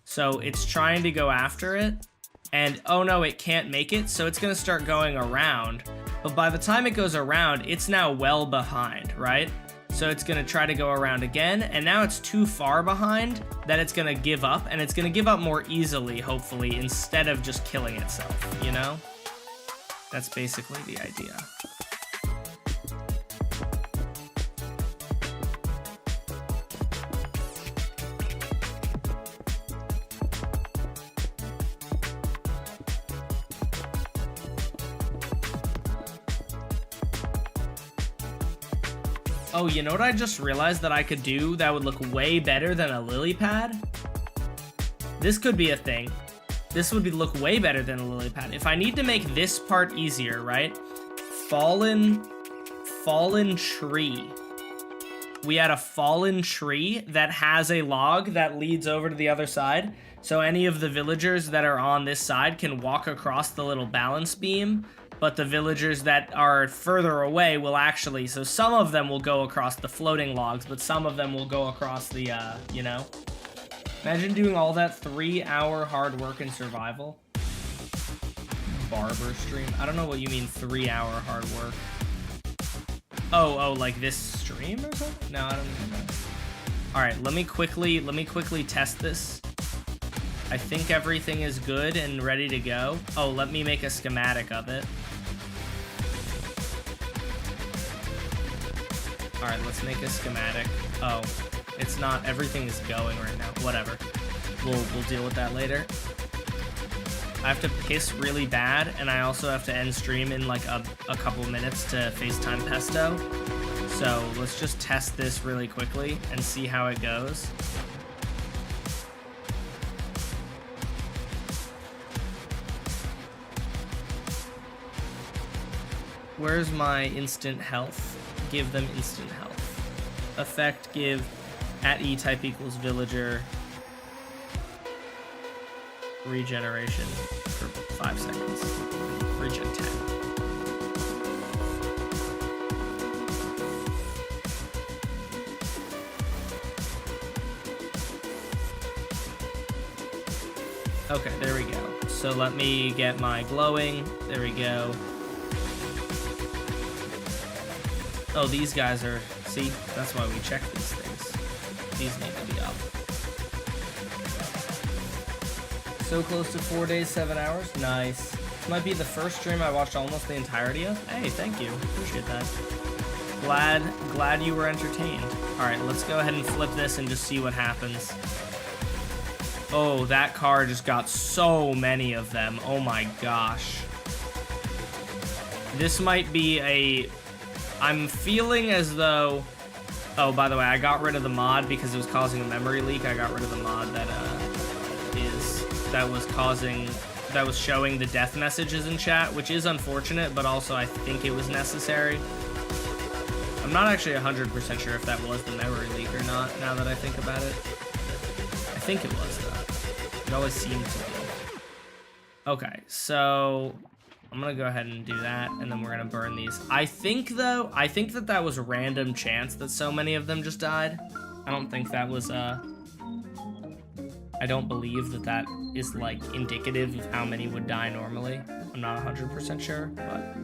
[SPEAKER 1] So it's trying to go after it, and oh no, it can't make it, so it's gonna start going around. But by the time it goes around, it's now well behind, right? So it's gonna try to go around again, and now it's too far behind that it's gonna give up, and it's gonna give up more easily, hopefully, instead of just killing itself, you know? That's basically the idea. Oh, you know what I just realized that I could do that would look way better than a lily pad? This could be a thing. This would look way better than a lily pad. If I need to make this part easier, right? Fallen tree. We had a fallen tree that has a log that leads over to the other side. So any of the villagers that are on this side can walk across the little balance beam. But the villagers that are further away will actually, so some of them will go across the floating logs, but some of them will go across the, you know? Imagine doing all that 3-hour hard work in survival. Barber stream. I don't know what you mean 3-hour hard work. Oh, like this stream or something? No, I don't know that. All right, let me quickly test this. I think everything is good and ready to go. Oh, let me make a schematic of it. All right, let's make a schematic. Oh, it's not, everything is going right now. Whatever. We'll deal with that later. I have to piss really bad, and I also have to end stream in like a couple minutes to FaceTime Pesto. So let's just test this really quickly and see how it goes. Where's my instant health? Give them instant health. Effect, give at E-type equals villager. Regeneration for 5 seconds. Regen 10. Okay, there we go. So let me get my glowing. There we go. Oh, these guys are... See? That's why we check these things. These need to be up. So close to 4 days, 7 hours. Nice. This might be the first stream I watched almost the entirety of. Hey, thank you. Appreciate that. Glad you were entertained. All right, let's go ahead and flip this and just see what happens. Oh, that car just got so many of them. Oh my gosh. This might be a... I'm feeling as though... Oh, by the way, I got rid of the mod because it was causing a memory leak. I got rid of the mod that was showing the death messages in chat, which is unfortunate, but also I think it was necessary. I'm not actually 100% sure if that was the memory leak or not, now that I think about it. I think it was, though. It always seemed to be. Okay, so I'm gonna go ahead and do that, and then we're gonna burn these. I think that was a random chance that so many of them just died. I don't think that was, I don't believe that that is, like, indicative of how many would die normally. I'm not 100% sure, but...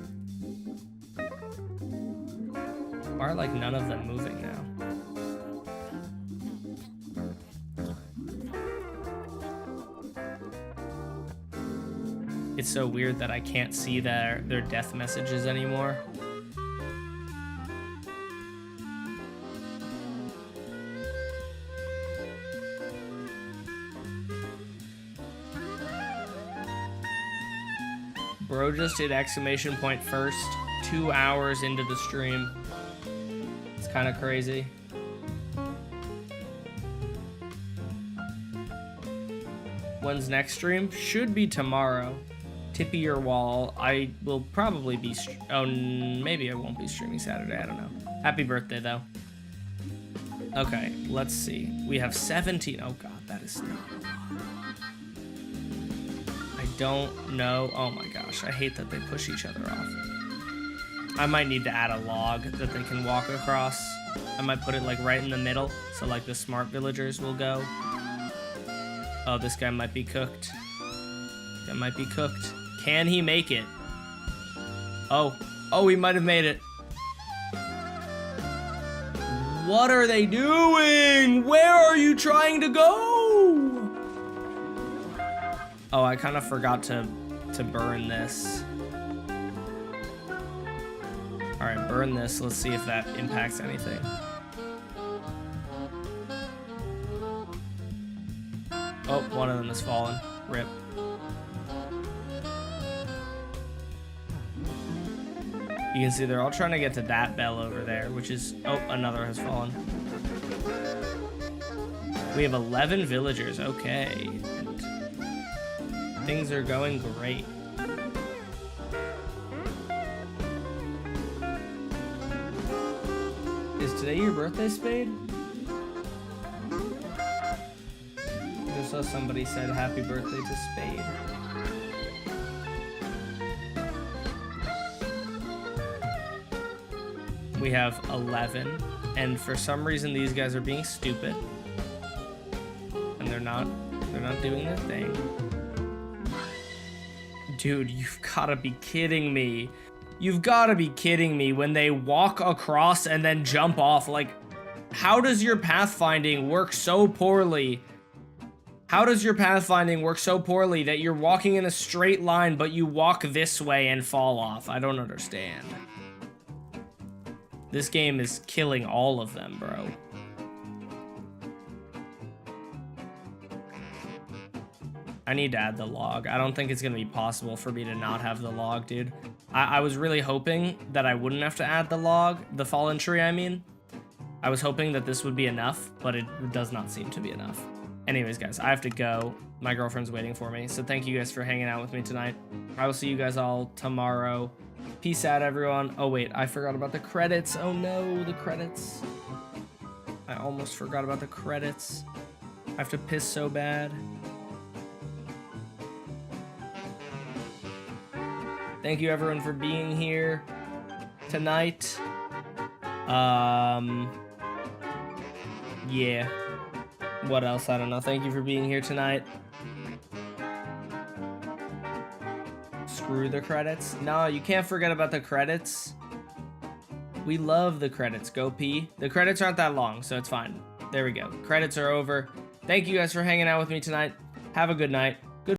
[SPEAKER 1] Why are, like, none of them moving now? It's so weird that I can't see their death messages anymore. Bro just did exclamation point first, 2 hours into the stream. It's kind of crazy. When's next stream? Should be tomorrow. Tippy your wall. I will probably be... Oh, maybe I won't be streaming Saturday. I don't know. Happy birthday, though. Okay, let's see. We have 17... Oh, God, that is not a lot. I don't know. Oh, my gosh. I hate that they push each other off. I might need to add a log that they can walk across. I might put it, like, right in the middle, so, like, the smart villagers will go. Oh, this guy might be cooked. That might be cooked. Can he make it? Oh, he might have made it. What are they doing? Where are you trying to go? Oh, I kind of forgot to burn this. All right, burn this. Let's see if that impacts anything. Oh, one of them has fallen. Rip. You can see they're all trying to get to that bell over there, which is... Oh, another has fallen. We have 11 villagers. Okay. Things are going great. Is today your birthday, Spade? I just saw somebody said happy birthday to Spade. We have 11, and for some reason these guys are being stupid, and they're not doing their thing. Dude, you've gotta be kidding me. You've gotta be kidding me when they walk across and then jump off. Like, how does your pathfinding work so poorly? How does your pathfinding work so poorly that you're walking in a straight line, but you walk this way and fall off? I don't understand. This game is killing all of them, bro. I need to add the log. I don't think it's gonna be possible for me to not have the log, dude. I was really hoping that I wouldn't have to add the log, the fallen tree, I mean. I was hoping that this would be enough, but it does not seem to be enough. Anyways, guys, I have to go. My girlfriend's waiting for me, so thank you guys for hanging out with me tonight. I will see you guys all tomorrow. Peace out, everyone. Oh, wait, I forgot about the credits. Oh, no, the credits. I almost forgot about the credits. I have to piss so bad. Thank you, everyone, for being here tonight. Yeah. What else? I don't know. Thank you for being here tonight. Screw the credits. No, you can't forget about the credits. We love the credits. Go pee. The credits aren't that long, so it's fine. There we go. Credits are over. Thank you guys for hanging out with me tonight. Have a good night.